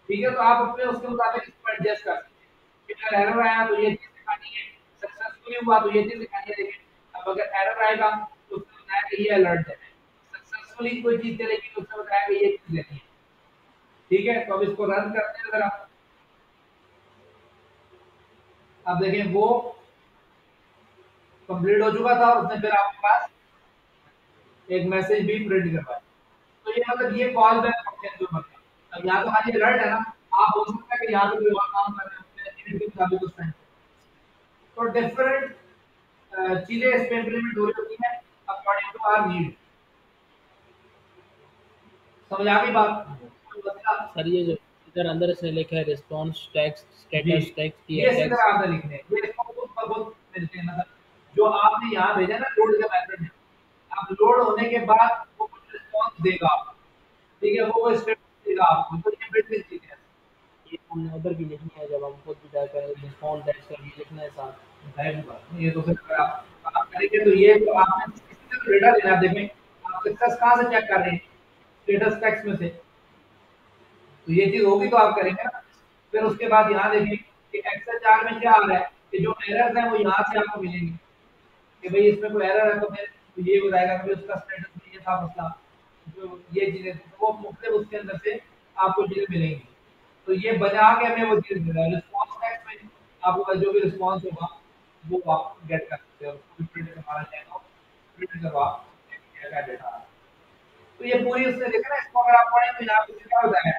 S1: ठीक है, तो आप अपने उसके मुताबिक इसको एडजस्ट कर सकते हैं कि अगर एरर आया तो ये चीज दिखानी है, सक्सेसफुली हुआ तो ये चीज दिखानी है, लेकिन अब अगर एरर आएगा तो उसने बताया कि ये अलर्ट देना है, सक्सेसफुली कोई चीज चलेगी तो उसने बताया कि ये चीज देनी है। ठीक है, तो अब इसको रन करते हैं जरा, अब देखें वो कंप्लीट हो चुका था, उसने फिर आपके पास एक मैसेज भी प्रिंट करवाया। तो ये मतलब ये कॉल बैक फंक्शन जो बनता है, अब यहाँ तो खाली अलर्ट है ना, आप हो सकता है कि यहाँ पे कोई और काम कर रहे हो अपने नीड के मुताबिक उस टाइम, तो डिफरेंट चीजें इस पे इम्प्लीमेंट हो रही होती हैं अकॉर्डिंग टू आवर नीड। समझ आ गई बात? कोई मसला?
S2: सर ये जो इधर अंदर से लिखा है रिस्पॉन्स टेक्स्ट
S1: जी,
S2: स्टेटस टेक्स्ट
S1: ये
S2: ये
S1: इसी तरह
S2: टेक्स्ट।
S1: आपने लिखने हैं, ये इसको खुद ब खुद मिलते हैं, मतलब जो आपने यहाँ भेजा ना लोड का मैसेज है, अब लोड होने के बाद वो कुछ रिस्पॉन्स देगा आपको, ठीक है, वो कोई स्टेटस देगा आपको, तो ये बिल्ट इन चीजें हैं।
S2: ये हमने उधर भी लिखनी है जब हम खुद भी जाकर रिस्पॉन्स टेक्स्ट कर लिखना है साथ।
S1: जाहिर सी बात है, ये तो फिर अगर आप काम करेंगे तो ये तो आपने किसी से तो डेटा लेना है। देखें आप सक्सेस कहाँ से चेक कर रहे हैं, स्टेटस टेक्स्ट में से, तो ये चीज होगी तो आप करेंगे ना। फिर उसके बाद यहाँ देखिए कि एक्सेल 4 में क्या आ रहा है कि जो एरर्स हैं वो यहाँ से आपको मिलेंगे कि भाई इसमें कोई एरर है तो फिर तो ये बताएगा कि उसका स्टेटस में ये था मसला, जो ये चीजें थी, तो वो मुख्तलिफ उसके अंदर से आपको चीजें मिलेंगी। तो ये बजा के हमें वो चीज मिल रहा है रिस्पॉन्स टेक्स्ट में, आपका जो भी रिस्पॉन्स होगा वो आप गेट कर सकते हो, उसको भी प्रिंट करवाना चाहें तो प्रिंट करवा क्या क्या डेटा आ रहा है। तो ये पूरी उसने देखा ना, इसको अगर आप पढ़ें तो यहाँ पे क्या होता है,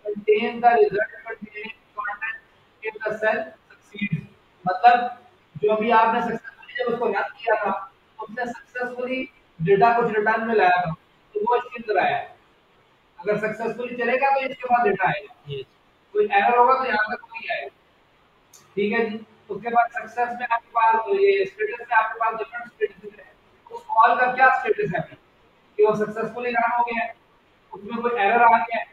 S1: contain the result containing content in the cell succeeds, मतलब जो भी आपने सक्सेसफुली जब उसको रन किया था उसने सक्सेसफुली डेटा कुछ रिटर्न में लाया था, तो वो इसके अंदर आया है। अगर सक्सेसफुली चलेगा तो इसके बाद डेटा आएगा,
S2: ये
S1: कोई एरर होगा तो यहाँ तक नहीं आएगा। ठीक है जी, उसके बाद सक्सेस में आपके पास ये स्टेटस में आपके पास डिफरेंट स्टेटस है, उस कॉल का क्या स्टेटस है कि वो सक्सेसफुली रन हो गया है, उसमें कोई एरर आ गया है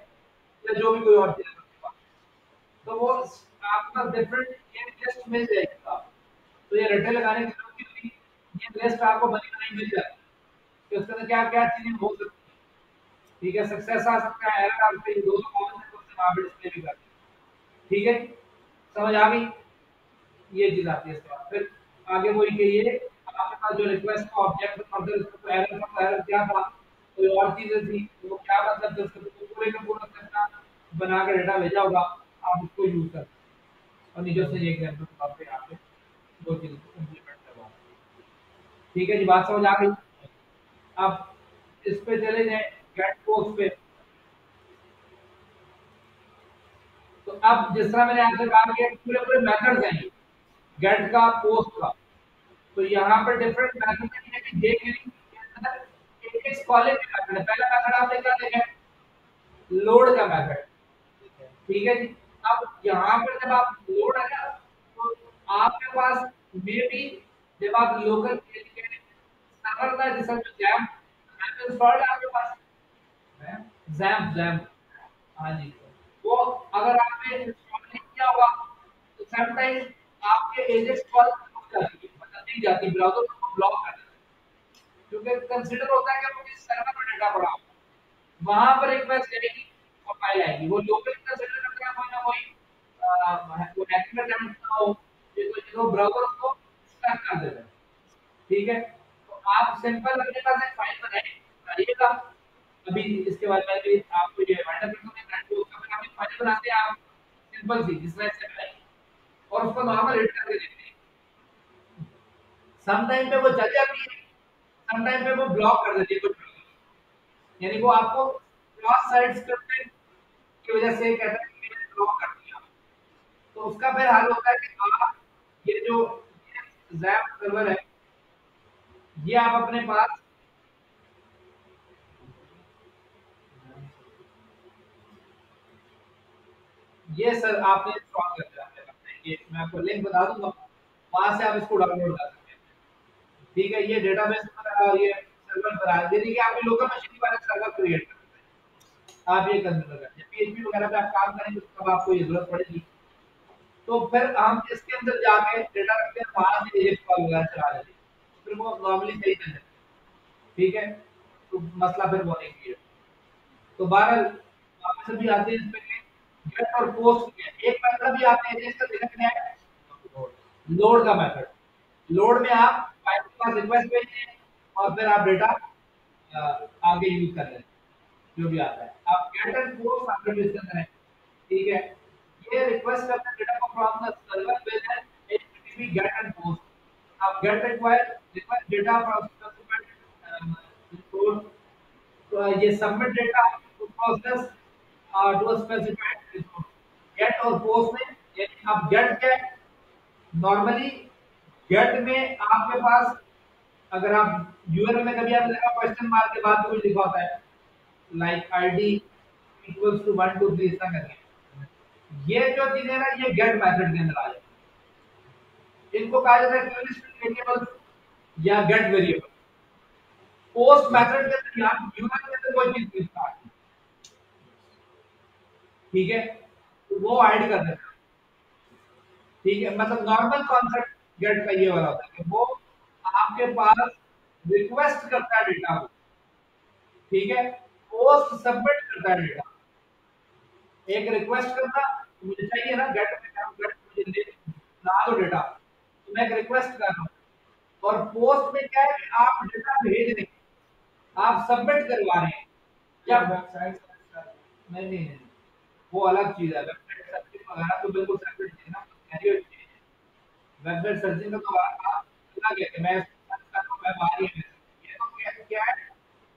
S1: या जो भी कोई और चीज है उसके पास, तो वो आपके पास डिफरेंट ये लिस्ट मिल जाएगी आपको। तो ये रटे लगाने की जरूरत नहीं होती, ये लिस्ट आपको बनी बनाई मिल जाती है कि उसके अंदर क्या क्या चीजें हो सकती है। ठीक है, सक्सेस आ सकता है, एरर आ सकता है, ये दोनों कॉमन है तो उससे वहां पे डिस्प्ले भी करते हैं। ठीक है, समझ आ गई? ये चीज आती है इसके बाद फिर आगे वही के ये आपके पास जो रिक्वेस्ट का ऑब्जेक्ट फर्दर इसको एरर था, एरर क्या था, कोई और चीजें थी तो वो क्या मतलब थे उसको, तो पूरे का पूरा अपना बना के डेटा भेजा होगा, आप उसको यूज कर सकते हैं। और नीचे से ये एग्जांपल के तौर पे यहाँ पे दो चीज इम्प्लीमेंट करवा। ठीक है जी, बात समझ आ गई? अब इस पे चले जाए गेट पोस्ट पे। तो अब जिस तरह मैंने आपसे कहा कि पूरे पूरे मेथड्स हैं ये, गेट का, पोस्ट का। तो यहाँ पर डिफरेंट मेथड है, लेकिन ये क्वेरी के अंदर एक कॉलम में मेथड है। पहला मेथड आपने क्या देखा है, लोड का मेथड।
S2: ठीक है।
S1: ठीक है जी। अब यहाँ पर जब आप लोड है ना, तो आपके पास मे बी जब आप लोकल सर्वर का जिसका जो जैम इंस्टॉल्ड है आपके पास, जैम जैम, हाँ जी। वो अगर आपने इंस्टॉल नहीं किया होगा तो समटाइम आपके एजेस कॉल रुक जाती है, मतलब नहीं जाती, ब्राउज़र उसको ब्लॉक कर देता है। क्योंकि कंसीडर होता है कि वो किसी सर्वर पर डाटा पड़ा हो, वहां पर रिक्वेस्ट करेगी और फाइल आएगी। वो लोकल कंसीडर करता है कोई ना कोई वो हैकिंग अटेम्प्ट ना हो, ये तो ब्राउज़र उसको स्टक कर देता है। ठीक है, तो आप सिंपल अपने पास एक फाइल बनाइएगा। अभी इसके बाद में भी आपको ये रिमाइंडर कर दूंगा, नेट को अगर आप एक फाइल बनाते हैं आप सिंपल सी जिस तरह से बनाई और उसको नॉर्मल एडिट करके देखते हैं, सम टाइम पे वो चल जाती है, सम टाइम पे वो ब्लॉक कर देती है कुछ browser। यानी वो आपको क्रॉस साइट स्क्रिप्टिंग की वजह से कहता है कि मैंने ब्लॉक कर दिया। तो उसका फिर हाल होता है कि आप ये जो ज़ैप सर्वर है, ये आप अपने पास, ये सर आपने इंस्टॉल कर दिया है, ये मैं आपको लिंक बता दूंगा, वहां से आप इसको डाउनलोड कर सकते हैं। ठीक है, ये डेटाबेस पर और ये सर्वर पर आ यानी कि आपकी लोकल मशीन पर सर्वर क्रिएट कर सकते हैं। आप ये कंसीडर करें पीएचपी वगैरह पे आप काम करेंगे तो तब आपको ये जरूरत पड़ेगी। तो फिर हम इसके अंदर जाके डेटा रखते हैं, वहां से एजेक्स कॉल वगैरह चला लेते हैं, फिर वो नॉर्मली सही चल जाता है। ठीक है, तो मसला फिर वो नहीं क्लियर। तो बहरहाल वापस भी आते हैं इसमें गेट और पोस्ट के एक मेथड भी आपने एजेक्स का देखा क्या है, लोड का मेथड। लोड में आप फाइल के पास रिक्वेस्ट भेजते हैं और फिर आप डेटा आगे यूज कर लेते हैं, जो भी आता है। आप गेट एंड पोस्ट आपके यूज करते हैं। ठीक है, ये रिक्वेस्ट करते हैं डेटा को from the server with an HTTP get and post. आप get request data from specified source, तो ये submit data to process to a specified resource. Get और पोस्ट में यानी आप गेट क्या, नॉर्मली गेट में आपके पास अगर आप यूआरएल में कभी आपने देखा क्वेश्चन मार्क के बाद कुछ लिखा होता है लाइक आईडी इक्वल्स टू 1 2 3 इस तरह करके, ये जो चीज है ना ये गेट मेथड के अंदर आ जाती है। इनको कहा जाता है क्वेरी स्ट्रिंग वेरिएबल या गेट वेरिएबल। पोस्ट मेथड के अंदर यहाँ यूआरएल के अंदर कोई चीज नहीं लिखा है। ठीक है, तो वो ऐड कर देता है। ठीक है, मतलब नॉर्मल कॉन्सेप्ट गेट का ये वाला होता है कि वो आपके पास रिक्वेस्ट करता है डेटा को। ठीक है, पोस्ट सबमिट करता है डेटा। एक रिक्वेस्ट करना, मुझे चाहिए ना गेट में क्या गेट मुझे दे ना दो डेटा, तो मैं एक रिक्वेस्ट कर रहा हूँ। और पोस्ट में क्या है कि आप डेटा भेज रहे हैं, आप सबमिट करवा रहे हैं। जब वेबसाइट नहीं नहीं नहीं, वो अलग चीज है। वेबसाइट सर्चिंग वगैरह तो बिल्कुल सेपरेट चीज है ना, सिनेरियो चीज है। वेबसाइट सर्चिंग का तो अलग है कि मैं सर्च कर रहा हूँ, मैं बाहर ही है। ये तो क्या है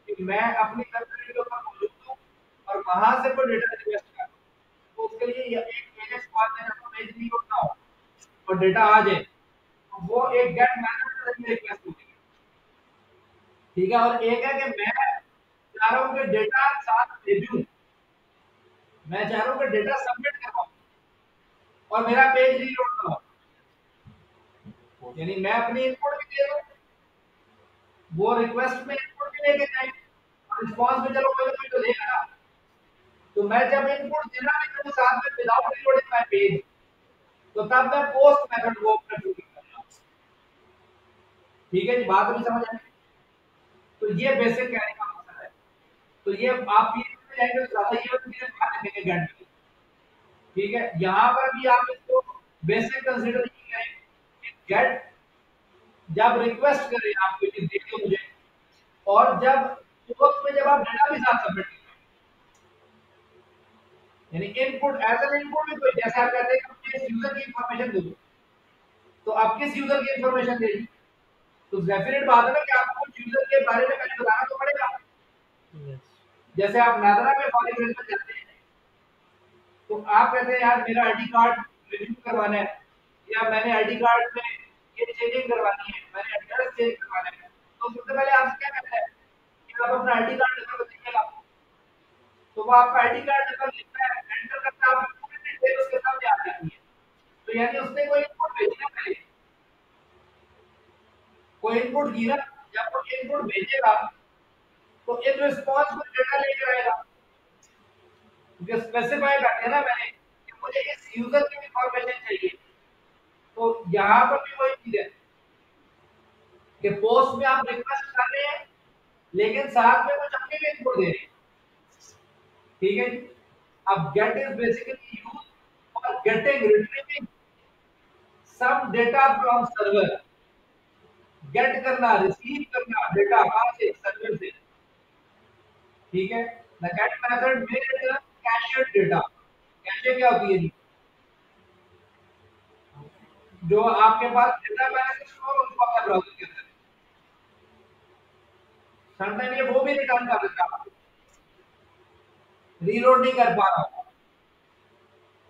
S1: कि मैं अपनी वेबसाइट के ऊपर मौजूद हूँ और वहां से कोई डेटा रिक्वेस्ट कर रहा हूँ। तो उसके लिए एक एजेस कॉल देना तो पेज नहीं उठना हो और डेटा आ जाए, तो वो एक गेट मेथड से जरिए रिक्वेस्ट होगी। ठीक है, और एक है कि मैं चाह रहा हूँ कि डेटा साथ भेजूं, मैं चाह रहा हूँ कि डेटा सबमिट करवाऊं और मेरा पेज रीलोड ना हो। यानी मैं अपनी इनपुट भी दे दूं, वो रिक्वेस्ट में इनपुट भी लेके जाए और रिस्पांस में चलो कोई ना कोई तो देगा ना। तो मैं जब इनपुट देना भी करूँ साथ में विदाउट रीलोडिंग माय पेज, तो तब मैं पोस्ट मेथड को ओपन करूंगा। ठीक है जी, बात अभी समझ आई। तो ये बेसिक कहने का मकसद है। तो ये आप ये जाएंगे तो ज्यादा ये चीजें बात देखेंगे गैंड में। ठीक है, यहाँ पर भी आप इसको बेसिक कंसीडर नहीं करें। गेट जब रिक्वेस्ट करें आप कोई चीज दे दो मुझे, और जब पोस्ट में जब आप डेटा भी साथ सबमिट करें, यानी इनपुट एज एन इनपुट भी कोई, जैसे आप कहते हैं कि मुझे इस यूजर की इंफॉर्मेशन दो, तो आप किस यूजर की इंफॉर्मेशन देगी, तो डेफिनेट बात है ना कि आपको कुछ यूजर के बारे में पहले बताना तो पड़ेगा।
S2: यस।
S1: जैसे आप नादरा में फॉर एग्जाम्पल जाते हैं, तो आप कहते हैं यार मेरा आईडी कार्ड रिन्यू करवाना है, या मैंने आईडी कार्ड में ये चेंजिंग करवानी है, मैंने एड्रेस चेंज करवाना है, तो सबसे पहले आपसे क्या कहता है कि आप अपना आईडी कार्ड नंबर बताइएगा। तो वो आपका आईडी कार्ड नंबर लिखता है, एंटर करता है, आपकी पूरी डिटेल उसके सामने आ जाती है। तो यानी उसने कोई इनपुट भेजना पहले, कोई इनपुट की ना, जब कोई इनपुट भेजेगा तो इन रिस्पॉन्स में डेटा लेकर आएगा, जो स्पेसिफाई करते हैं ना मैंने कि मुझे इस यूजर की इंफॉर्मेशन चाहिए। तो यहाँ पर भी वही चीज है कि पोस्ट में आप रिक्वेस्ट कर रहे हैं, लेकिन साथ में कुछ अपने भी इनपुट दे रहे हैं। ठीक है जी। अब get is basically use for getting retrieving some data from server. Get करना, रिसीव करना डेटा कहां से, सर्वर से। ठीक है। द गेट मेथड में रिटर्न कैशेड डेटा। कैशे क्या होती है जी? जो आपके पास डेटा पहले से स्टोर हो चुका है ब्राउज़र के अंदर, समटाइम ये वो भी रिटर्न कर देता है, रीलोड नहीं कर पा रहा हूं।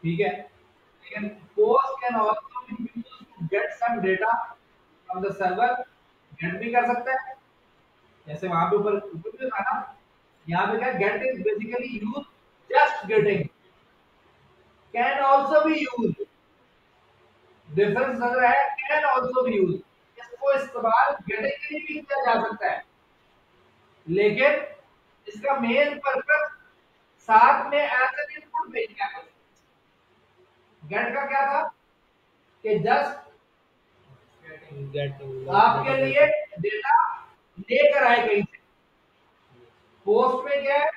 S1: ठीक है। लेकिन post can also be used to get some data from the server. Get भी कर सकता है, जैसे वहां पे ऊपर भी था ना, यहाँ पे क्या, get is basically use just getting, can also be use. Difference नजर है, कैन आल्सो बी यूज, इसको इस्तेमाल गेटिंग के लिए भी किया जा सकता है, लेकिन इसका मेन पर्पस साथ में एज एन इनपुट भेजना है। गेट का क्या था कि जस्ट
S2: गेट
S1: आपके लिए डेटा लेकर आए कहीं से। पोस्ट में क्या है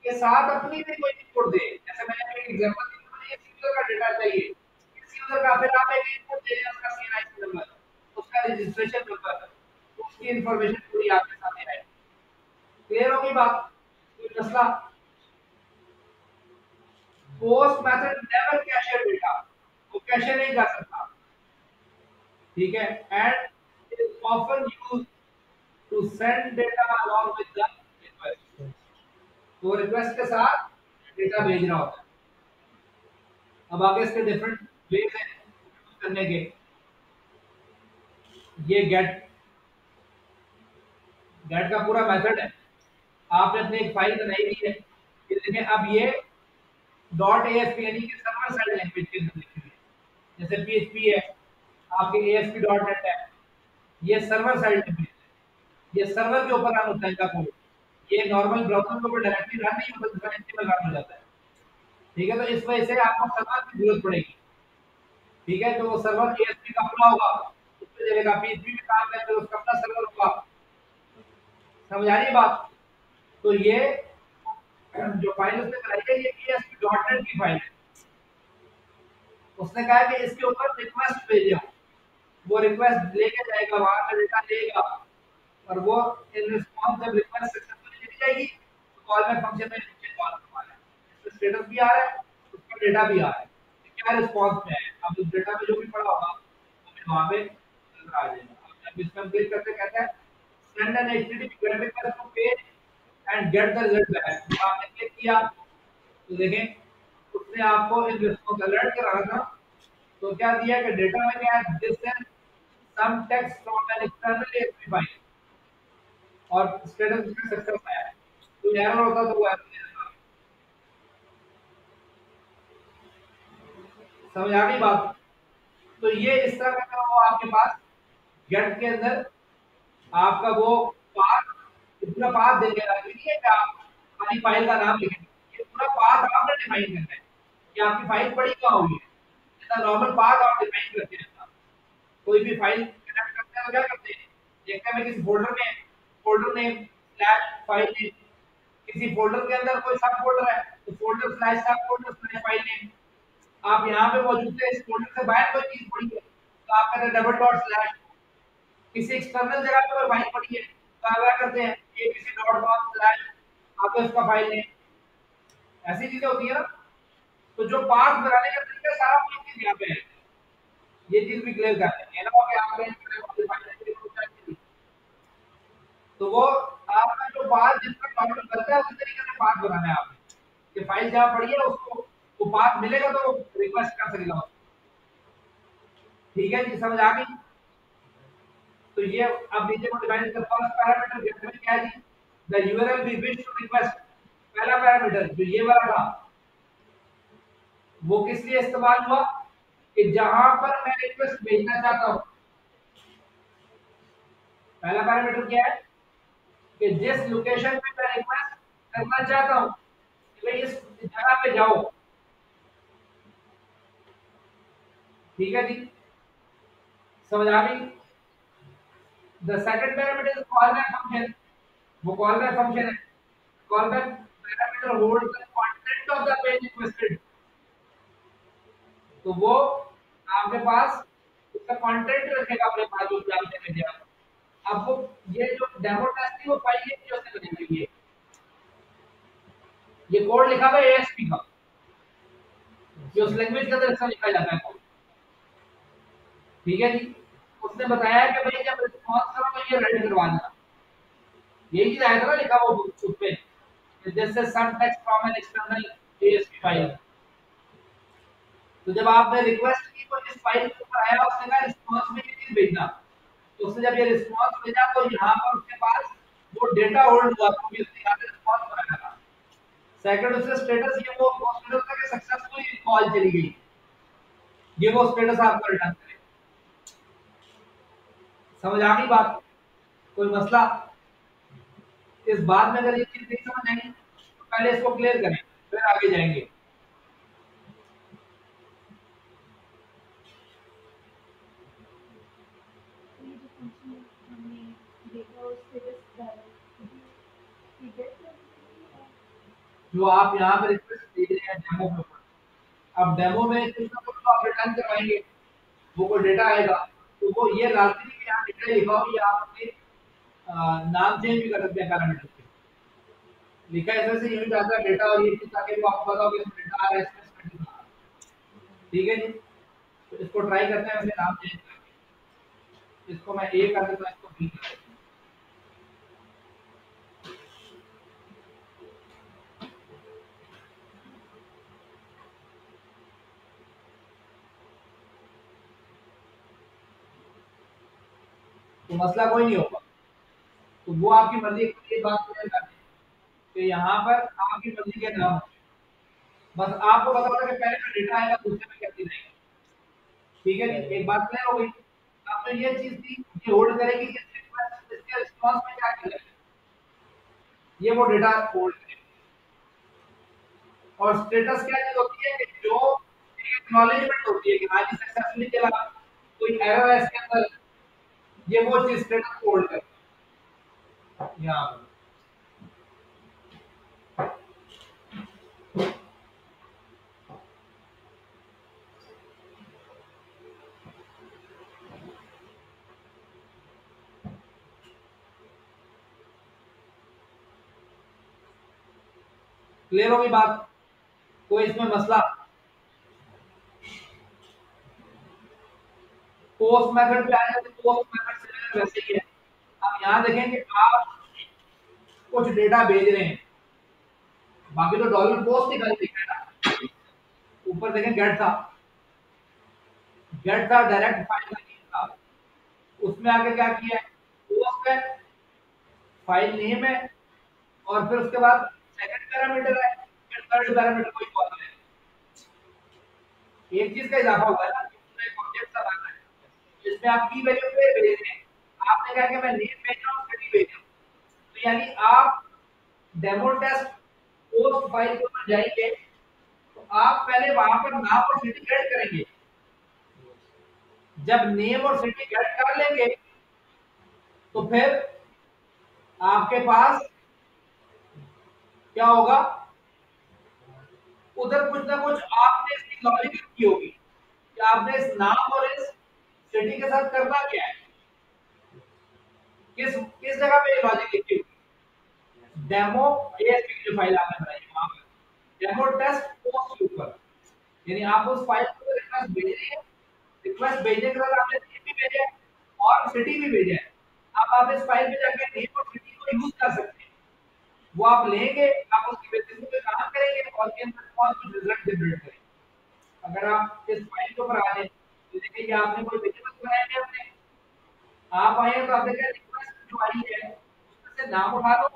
S1: कि साथ अपनी भी कोई इनपुट दे, जैसे मैंने एक एग्जांपल दिया, मुझे इस यूजर का डेटा चाहिए, इस यूजर का, फिर आप एक इनपुट दे रहे हैं, उसका सीएनआईसी नंबर, उसका रजिस्ट्रेशन नंबर, उसकी इंफॉर्मेशन पूरी आपके सामने आएगी। क्लियर होगी बात? कोई मसला? Post method never cache data, वो कैशे नहीं कर सकता। ठीक है। And is often used to send data along with the request. तो रिक्वेस्ट के साथ डेटा भेज रहा होता है। अब आगे इसके डिफरेंट वेज हैं यूज करने के। ये गेट, गेट का पूरा मेथड है। आपने अपनी एक फाइल बनाई हुई है, ये देखें, अब ये डॉट एएसपी यानी कि सर्वर साइड लैंग्वेज के अंदर लिखी हुई है, जैसे पीएचपी है, आपके एएसपी डॉट नेट है, ये सर्वर साइड लैंग्वेज है, ये सर्वर के ऊपर रन होता है इनका कोड। ये नॉर्मल ब्राउज़र के ऊपर डायरेक्टली रन नहीं होता, दूसरा एचटीएमएल रन हो जाता है। ठीक है। तो इस वजह से आपको सर्वर की जरूरत पड़ेगी। ठीक है। तो वो सर्वर एएसपी का अपना होगा, उस पे चलेगा, पीएचपी में काम करते उसका अपना सर्वर होगा। समझ आ रही है बात? तो ये जो फाइल उसने बनाई है, ये पीएचपी डॉट नेट की फाइल है। उसने कहा है कि इसके ऊपर रिक्वेस्ट भेजो, वो रिक्वेस्ट लेके जाएगा, वहां से डेटा लेगा, और वो इन रिस्पांस जब रिक्वेस्ट सक्सेसफुली चली जाएगी तो कॉल बैक फंक्शन में नीचे कॉल करवाना है, इसका स्टेटस भी आ रहा है, उसका डेटा भी आ रहा है कि क्या रिस्पांस में है। अब उस डेटा में जो भी पड़ा होगा वो भी वहां पे नजर आ जाएगा। अब जब इसमें क्लिक करते कहता है send an HTTP get request to page and get the result back. तो आपने क्लिक किया तो देखें उसने आपको इन रिस्पांस अलर्ट करा था। तो क्या दिया कि डेटा में क्या है, this is some text from an external ASP file, और स्टेटस उसका सक्सेस आया है। तो एरर होता तो वो एरर नहीं आता। समझ आ गई बात? तो ये इस तरह का वो आपके पास गेट के अंदर आपका वो पाथ, पूरा पाथ दे देगा, नहीं है कि आप खाली फाइल का नाम लिखेंगे, ये पूरा पाथ आपने डिफाइन करना है कि आपकी फाइल पड़ी कहाँ हुई है। जैसा नॉर्मल पाथ आप डिफाइन करते हैं, कोई भी फाइल कनेक्ट करते हैं तो क्या करते हैं, देखते हैं किसी फोल्डर में, folder name slash file name, किसी फोल्डर के अंदर कोई सब फोल्डर है तो फोल्डर स्लैश सब फोल्डर स्लैश फाइल नेम। आप यहाँ पे मौजूद है, इस फोल्डर से बाहर कोई चीज पड़ी है तो आप कहते हैं डबल डॉट स्लैश। किसी एक्सटर्नल जगह पे कोई फाइल पड़ी है तो आप क्या करते हैं एबीसी डॉट कॉम स्लैश, आपको इसका फाइल नेम। ऐसी चीजें होती है ना। तो जो पाथ बनाने का तरीका सारा वही चीज यहाँ पे है। ये चीज भी क्लियर कर लें, ना हो कि आप कहीं फाइल, तो वो आपका जो जो पाथ जिसका प्रॉब्लम करता है उसी तरीके से पाथ बनाना है आपने। ये फाइल जहाँ पड़ी है उसको वो पाथ मिलेगा तो रिक्वेस्ट कर सकेगा उसको। ठीक है जी, समझ आ गई? तो ये अब नीचे को डिफाइन कर फर्स्ट पैरामीटर गेट में क्या है जी, the URL we wish to request. पहला पैरामीटर जो ये वाला था वो किस लिए इस्तेमाल हुआ कि जहां पर मैं रिक्वेस्ट भेजना चाहता हूं, पहला पैरामीटर क्या है कि जिस लोकेशन पे मैं रिक्वेस्ट करना चाहता हूं कि भाई इस जगह पे जाओ। ठीक है जी, समझ आ गई? The second parameter is call back function. वो कॉल बैक फंक्शन है। Call back parameter hold the content of the page requested. तो वो आपके पास उसका कंटेंट रखेगा अपने पास जो जानते में दिया। अब वो ये जो डेमो टेस्ट थी वो फाइल ये जो से बनेगी ये कोड लिखा हुआ है ASP का, जो उस लैंग्वेज के अंदर इसका लिखा जाता है कोड। ठीक है जी, उसने बताया कि भाई जब रिस्पांस करो तो ये रेडी करवा देना। यही चीज आया था ना लिखा वो उस पे, जैसे some text from an external ASP file. तो जब आपने रिक्वेस्ट की तो इस फाइल के ऊपर आया उसने कहा रिस्पांस में ये चीज भेजना। तो उसने जब ये रिस्पांस भेजा तो यहाँ पर उसके पास वो डेटा होल्ड हुआ क्योंकि उसने यहाँ पे रिस्पांस बनाया था। सेकंड उसका स्टेटस ये वो स्टेटस था कि सक्सेसफुली कॉल चली गई, ये वो स्टेटस आपको रिटर्न करे। समझ आ गई बात? कोई मसला? इस बात में अगर ये चीज नहीं समझ आई तो पहले इसको क्लियर करें फिर आगे जाएंगे। जो आप यहाँ पर रिक्वेस्ट दे रहे हैं डेमो के ऊपर, अब डेमो में कुछ ना कुछ तो आप रिटर्न करवाएंगे, वो कोई डेटा आएगा। तो वो ये लाजमी कि यहाँ डेटा लिखा हो या आप अपने नाम चेंज भी कर सकते हैं पैरामीटर पे। लिखा ऐसे से यूं जाता है डेटा और ये चीज ताकि वो आपको बताओ कि इसमें डेटा आ रहा है इसमें इसमें आ रहा है। ठीक है जी, तो इसको ट्राई करते हैं वैसे नाम चेंज करके। इसको मैं ए कर देता हूँ, इसको बी कर देता हूँ। तो मसला कोई नहीं होगा। तो वो आपकी मर्जी की बात क्लियर कर दें कि यहाँ पर आपकी मर्जी के नाम है। बस आपको पता होगा कि पहले में डेटा आएगा दूसरे में कैसे रहेगा। ठीक है जी, एक बात क्लियर हो गई। अब तो ये चीज थी ये होल्ड करेगी कि इसके रिस्पांस में क्या किया ये वो डेटा होल्ड करेगी। और स्टेटस क्या चीज होती है कि जो एक्नॉलेजमेंट होती है कि हाँ जी सक्सेसफुली चला, कोई एरर है इसके अंदर, ये वो चीज स्टेटस होल्ड करती है यहाँ पर। क्लियर होगी बात? कोई इसमें मसला? पोस्ट मेथड पे आए तो पोस्ट मेथड से वैसे ही है। अब यहाँ देखें कि आप कुछ डेटा भेज रहे हैं, बाकी तो डॉलर पोस्ट ही खाली दिख रहा है ना। ऊपर देखें गेट था डायरेक्ट फाइल का नेम था, उसमें आगे क्या किया है पोस्ट है, फाइल नेम है, और फिर उसके बाद सेकंड पैरामीटर है, फिर थर्ड पैरामीटर कोई कॉल है। एक चीज का इजाफा हुआ है ना, इसमें एक ऑब्जेक्ट सा बना है जिसमें आप की वैल्यू पे भेज रहे हैं। आपने कहा कि मैं नेम भेज रहा हूँ सिटी भेज रहा हूँ, तो यानी आप डेमो टेस्ट पोस्ट फाइल के ऊपर जाएंगे तो आप पहले वहां पर नाम और सिटी गेट करेंगे। जब नेम और सिटी गेट कर लेंगे तो फिर आपके पास क्या होगा, उधर कुछ ना कुछ आपने इसकी लॉजिक की होगी कि आपने इस नाम और इस सिटी के साथ करना क्या है, किस किस जगह पे लॉजिक लिखी होगी। डेमो ASP की जो फाइल आपने बनाई है वहां पर डेमो टेस्ट पोस्ट के ऊपर, यानी आप उस फाइल को रिक्वेस्ट भेज रही है, रिक्वेस्ट भेजने के बाद आपने नेम भी भेजा है और सिटी भी भेजा है। अब आप इस फाइल पे जाके नेम और सिटी को यूज कर सकते हैं। वो आप लेंगे, आप उसकी बेसिस पे काम करेंगे और के अंदर कुछ रिजल्ट जनरेट करेंगे। अगर आप इस फाइल के ऊपर आ जाए, तो देखिए कि आपने कोई वेरिएबल बनाए हैं अपने, आप आए हैं तो आप देखिए रिक्वेस्ट जो आई है उसमें से नाम उठा लो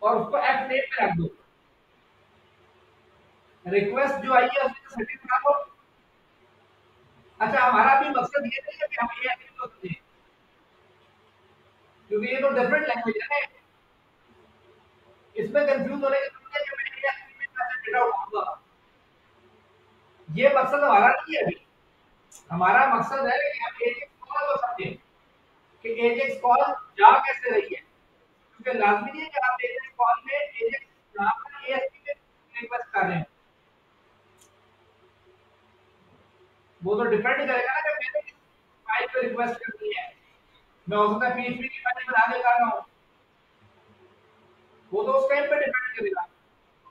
S1: और उसको एफ नेम में रख दो। रिक्वेस्ट जो आई है उसमें से सेटिंग उठा लो। अच्छा, हमारा भी मकसद ये नहीं है कि हम ये को समझें, क्योंकि ये तो डिफरेंट लैंग्वेज है ना, इसमें कंफ्यूज होने की जरूरत है कि मैं ये में कैसे डेटा उठाऊंगा। ये मकसद हमारा नहीं है अभी। हमारा मकसद है कि हम एजेक्स कॉल को समझें कि एजेक्स कॉल जा कैसे रही है, क्योंकि लाजमी नहीं है कि आप एजेक्स कॉल में एजेक्स यहाँ पर एएसपी में रिक्वेस्ट कर रहे हैं। वो तो डिपेंड करेगा ना कि मैंने किस फाइल पे रिक्वेस्ट करनी है। मैं हो सकता है पीएचपी की फाइल बना के कर रहा हूँ, वो तो उस टाइम पे डिपेंड करेगा।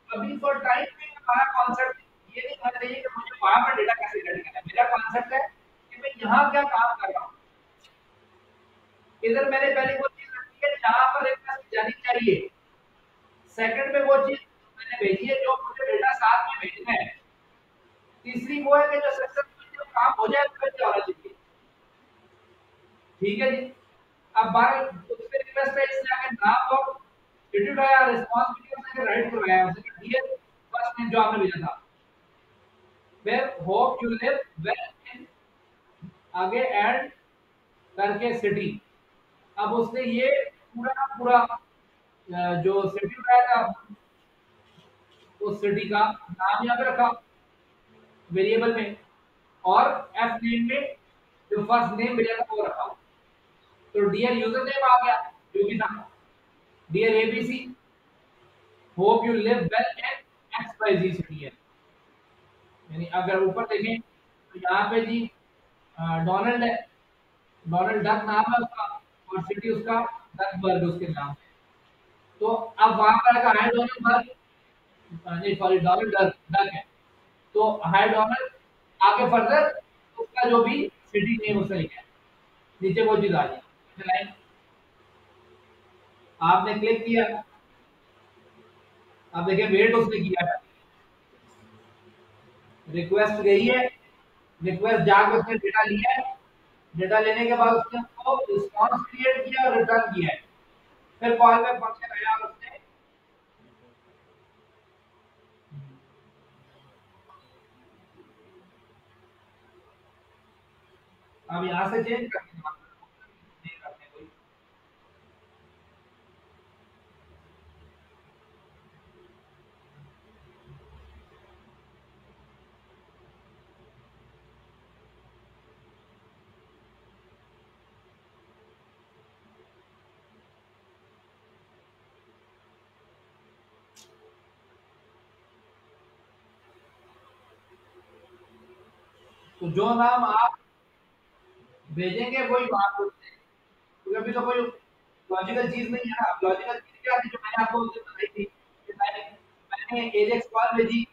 S1: अभी फॉर टाइम पे हमारा कॉन्सेप्ट ये नहीं होना चाहिए कि मुझे वहां पर डेटा कैसे गेट करना है। मेरा कॉन्सेप्ट है कि मैं यहाँ क्या काम कर रहा हूँ। इधर मैंने पहले वो चीज रखी है जहां पर रिक्वेस्ट जानी चाहिए, सेकंड में वो चीज मैंने भेजी है जो मुझे डेटा साथ में भेजना है, तीसरी वो है कि जो सक्सेसफुल जब काम हो जाए तो क्या होना चाहिए। ठीक है जी। अब 12 उस पे रिक्वेस्ट है, इसने आगे नाम और डेट उठाया, रिस्पांस वीडियो से राइट करवाया, उसने डियर फर्स्ट नेम जो आपने भेजा था, फिर होप यू लिव वेल इन, आगे ऐड करके सिटी। अब उसने ये पूरा पूरा जो सिटी उठाया था उस सिटी का नाम यहाँ पे रखा वेरिएबल में, और एफ नेम में जो फर्स्ट नेम भेजा था वो रखा। तो डियर यूजर नेम आ गया जो भी था, dear ABC, hope you live well in X Y Z city है। यानी अगर ऊपर देखें तो यहाँ पे जी डोनाल्ड है, डोनाल्ड डक नाम है उसका, और सिटी उसका डकबर्ग उसके नाम है। तो अब वहां पर अगर हाई डोनाल्ड बर्ग, नहीं सॉरी डोनाल्ड डक डक है, तो हाई डोनाल्ड आगे फर्दर उसका जो भी सिटी नेम उसका लिखा है, नीचे वो चीज आ जाए लाइन। आपने क्लिक किया, अब देखिए वेट उसने किया है, रिक्वेस्ट गई है, रिक्वेस्ट जाकर उसने डेटा लिया है, डेटा लेने के बाद उसने उसको रिस्पांस क्रिएट किया और रिटर्न किया है। फिर कॉल बैक फंक्शन आया और उसने अब यहाँ से चेंज करके नहीं करते कोई। तो जो नाम आप भेजेंगे वही वहां पर, क्योंकि अभी तो कोई लॉजिकल चीज नहीं है ना। लॉजिकल चीज क्या थी जो मैंने आपको उस दिन बताई थी कि मैंने एजेक्स कॉल भेजी,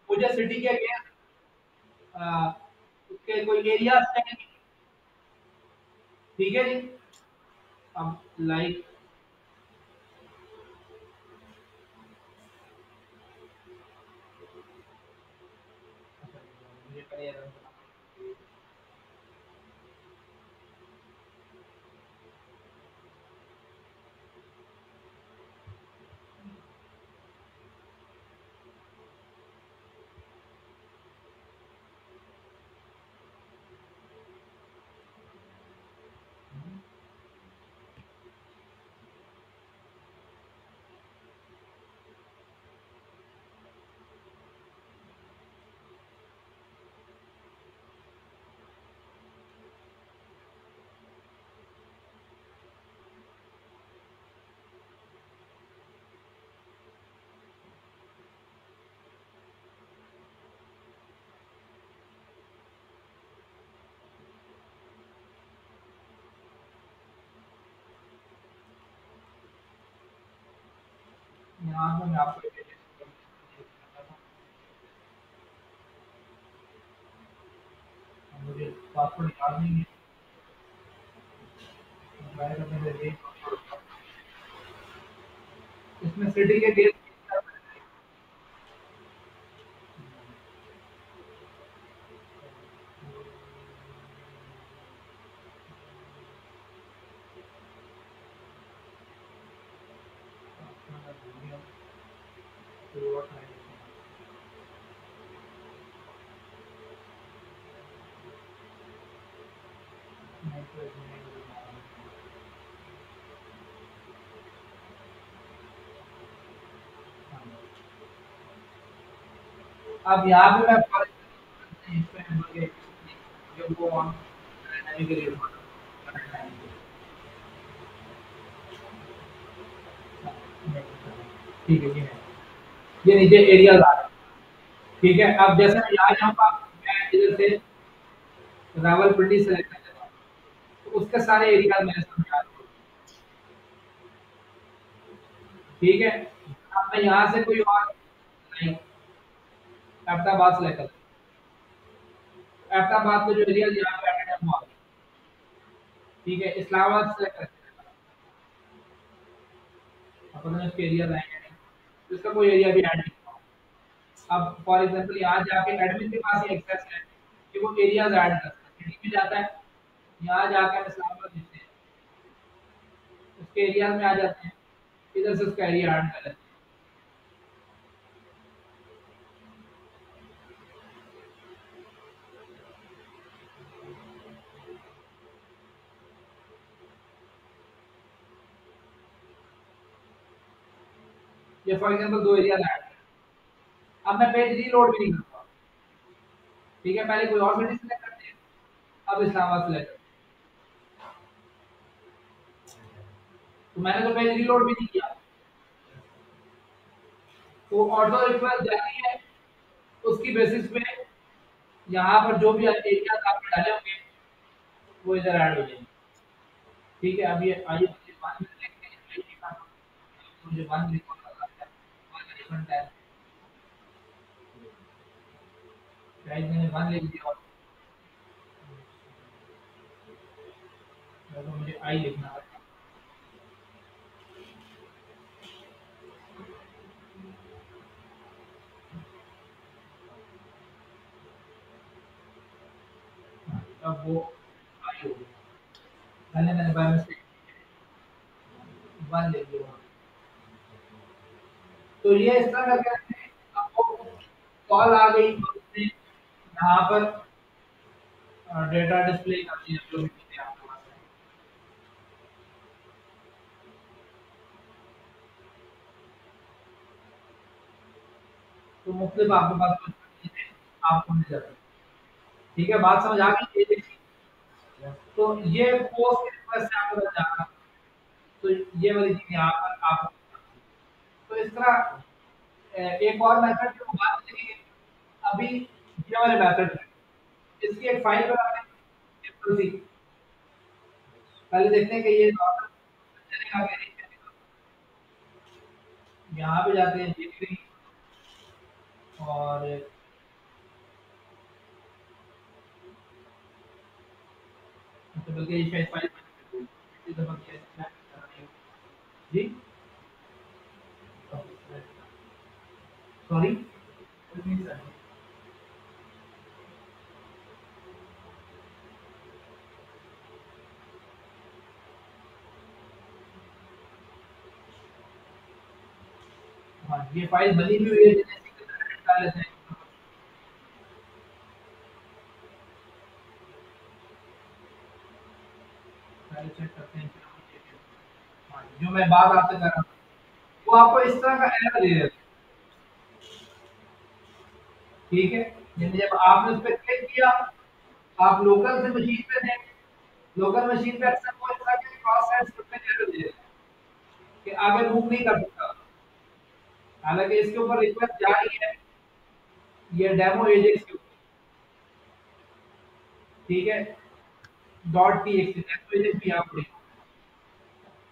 S1: मुझे सिटी के अगेंस्ट उसके कोई एरिया चाहिए। ठीक है जी। अब लाइक यहाँ पे मैं आपको मुझे पासवर्ड याद नहीं है, मैं तो मेरे लिए इसमें सिटी के गेट अब यहाँ पे मैं इसमें जो वो ऑन रहने के लिए ठीक है ये है ये नीचे एरिया आ रहा है ठीक है अब जैसे मैं यहाँ जाऊँगा मैं इधर से रावलपिंडी सेलेक्ट कर लेता हूँ तो उसके सारे एरिया मेरे सामने आ रहे हैं ठीक है अब मैं यहाँ से कोई और लाइक अहमदाबाद सेलेक्ट करता हूँ अहमदाबाद के जो एरिया यहाँ पे एडेड है वो आ गए ठीक है इस्लामाबाद सेलेक्ट करते हैं अपने उसके एरिया आएंगे नहीं इसका कोई एरिया भी ऐड नहीं हुआ। अब फॉर एग्जांपल यहाँ जाके एडमिन के पास ही एक्सेस है कि वो एरियाज ऐड कर सकते हैं सिटी में जाता है यहाँ जाकर इस्लामाबाद लिखते हैं उसके एरिया में आ जाते हैं इधर से उसका एरिया ऐड कर लेते हैं ये फॉर एग्जांपल दो एरिया ऐड अब मैं पेज रीलोड भी नहीं करता ठीक है पहले कोई और सिटी सेलेक्ट करते हैं अब इस्लामाबाद सेलेक्ट करते हैं तो मैंने तो पेज रीलोड भी नहीं किया तो ऑटो रिक्वेस्ट जाती है उसकी बेसिस पे यहाँ पर जो भी एरिया आपने डाले होंगे वो इधर ऐड हो जाएंगे ठीक है अब ये आइए मुझे वन में देखते हैं आइए का मुझे वन रिकॉर्ड करना है वन एलिमेंट है गाइस मैंने वन लिख दिया और तो मुझे आई लिखना है अब वो आई हो गई मैंने बाय मिस्टेक वन लिख दिया तो ये इस तरह करके आपको कॉल आ गई और उसने यहाँ पर डेटा डिस्प्ले कर दिया जो भी चीज़ें आपके पास है तो मुख्तलिफ आपके पास कुछ चीज़ें आपको मिल जाती है ठीक है बात समझ आ गई ये देखिए तो ये पोस्ट रिक्वेस्ट से आपको बच जाएगा तो ये वाली चीज़ यहाँ पर आप तो इस तरह एक और मेथड जो बात करेंगे अभी ये वाले मेथड है इसकी एक फाइल बनाते हैं सिंपल सी पहले देखते हैं कि ये नॉर्मल चलेगा कि नहीं चलेगा यहाँ पे जाते हैं जीपी और तो बल्कि ये शायद फाइल इसी दफा किया जी सॉरी हाँ ये फाइल बनी भी हुई है जैसे डाल लेते हैं पहले चेक करते हैं हाँ, जो मैं बात आपसे कर रहा हूँ वो आपको इस तरह का एरर दे देगा ठीक है यानी जब आपने उस पर क्लिक किया आप लोकल से मशीन पे थे लोकल मशीन पे अक्सर वो इस तरह के क्रॉस साइड स्क्रिप्ट एरर दे देगा कि आगे मूव नहीं कर सकता हालांकि इसके ऊपर रिक्वेस्ट जा रही है ये डेमो एजेक्स के ऊपर ठीक है dot T x demo Ajax भी यहाँ पर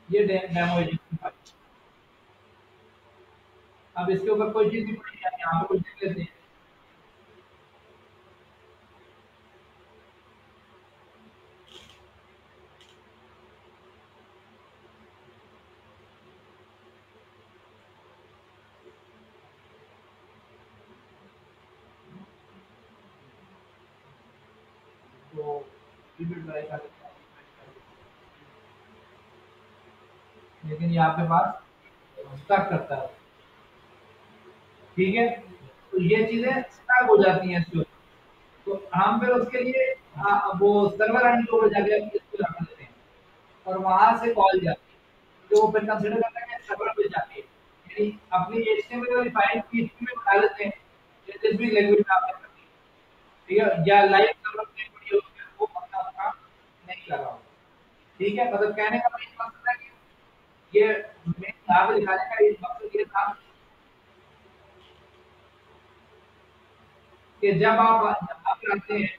S1: ये डेमो एजेक्स अब इसके ऊपर कोई चीज नहीं पड़ी है यहाँ पर कुछ लिख लेते हैं तो ये भी ट्राई कर लेते हैं, लेकिन यहाँ पे पास स्टक करता है। ठीक है, तो ये चीजें स्टक हो जाती हैं इसके, तो हम फिर उसके लिए वो सर्वर एंड के ऊपर जाके इसको रख देते हैं और वहां से कॉल जाती है, तो वो फिर कंसिडर करता है कि सर्वर पे जाती है, यानी अपनी एचटीएमएल वाली फाइल पीएचपी में बना लेते हैं, जिस भी लैंग्वेज में आपने करनी है। ठीक है, या लाइव सर्वर पे पड़ी हो फिर वो अपना काम नहीं कर रहा हो। ठीक है, मतलब कहने का मेन मकसद है कि ये मेन यहाँ पे दिखाने का एक मकसद ये था कि जब आप यहाँ पे आते हैं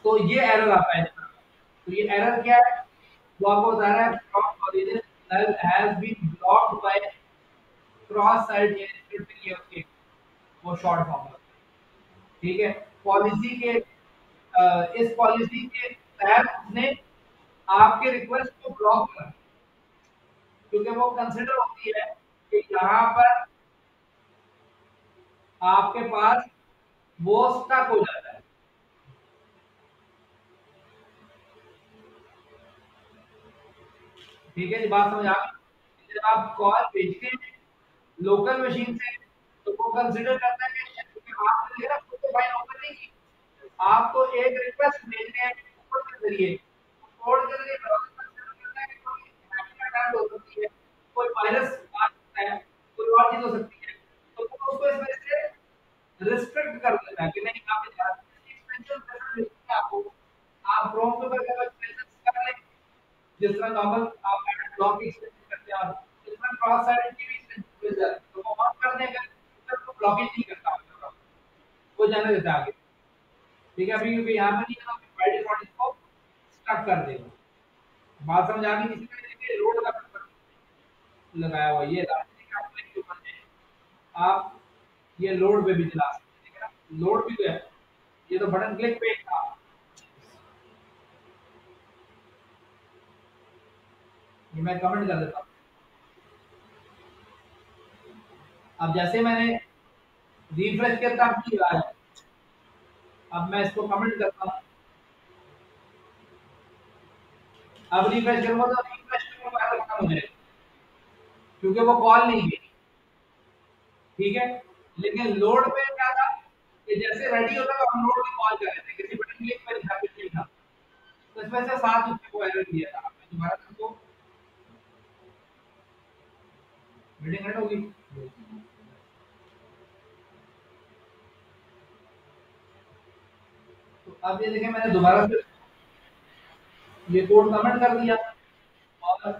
S1: तो ये एरर आता है। तो ये एरर क्या है? वो आपको बता रहा है from origin null has been blocked by cross site scripting, ये उसके वो शॉर्ट फॉर्म है। ठीक है, पॉलिसी के इस पॉलिसी के तहत उसने आपके रिक्वेस्ट को ब्लॉक करा, क्योंकि वो कंसिडर होती है कि यहाँ पर आपके पास वो स्टक हो जाता है। ठीक है जी, बात समझ आ गई? जब आप कॉल भेजते हैं लोकल मशीन से, तो वो कंसिडर करता है कि क्योंकि आपने देखा खुद तो फाइल ओपन नहीं की, आप तो एक रिक्वेस्ट भेज रहे हैं कोड के जरिए, कोड के जरिए ब्राउज़र कंसिडर करता है कि कोई हैकिंग अटैक हो सकती है, कोई वायरस आ सकता है, कोई और चीज़ हो सकती है, तो वो उसको इस वजह से रिस्ट्रिक्ट कर देता है कि नहीं आप एक्सटेंशन भेजते हैं आपको, आप क्रोम पे करके एक्सटेंशन कर लें, जिस तरह नॉर्मल आप ब्लॉक की एक्सटेंशन करते हैं, और इसमें क्रॉस साइट की भी एक्सटेंशन मिल जाती है, तो वो ऑन कर देंगे तो वो ब्लॉकिंग नहीं करता आपका, वो जाने देता है आगे। ठीक है, अभी क्योंकि यहाँ पे नहीं है ना, बाय डिफॉल्ट इसको स्टक कर देगा। बात समझ आ गई? इसी तरह देखिए लोड का लगाया हुआ ये राजनीतिक आपके के ऊपर है, आप ये लोड पे भी चला सकते हैं, ठीक है ना, लोड भी तो है, ये तो बटन क्लिक पे था। ये मैं कमेंट कर देता हूँ। अब जैसे मैंने रिफ्रेश किया तब नहीं आया, अब मैं इसको कमेंट करता हूँ, अब रिफ्रेश करूंगा तो रिफ्रेश करूंगा एरर खत्म हो जाएगा, क्योंकि वो कॉल नहीं गई। ठीक है, लेकिन लोड पे क्या था कि जैसे रेडी होता तो हम लोड की कॉल कर रहे थे, किसी बटन क्लिक पर नहीं था, तो इसमें से साथ उसने को एरर दिया था। मैं दोबारा से उसको मीटिंग एंड होगी, तो अब ये देखें मैंने दोबारा से ये कोड कमेंट कर दिया और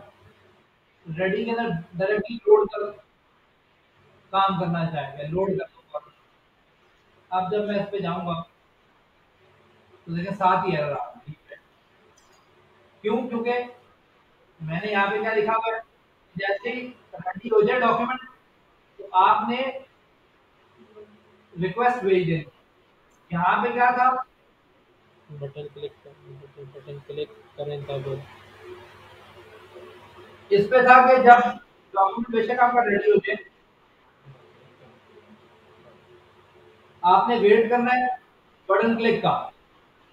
S1: रेडी के अंदर डायरेक्टली लोड कर काम करना चाहेंगे, लोड कर दो। अब जब मैं इस पे जाऊंगा तो देखें साथ ही एरर आ रहा है। क्यों? क्योंकि मैंने यहाँ पे क्या लिखा हुआ है, जैसे ही रेडी हो जाए डॉक्यूमेंट तो आपने रिक्वेस्ट भेज देनी। यहाँ पे क्या था,
S2: बटन क्लिक कर, बटन क्लिक करें तब
S1: इस पे था कि जब डॉक्यूमेंट बेशक आपका रेडी हो जाए आपने वेट करना है बटन क्लिक का,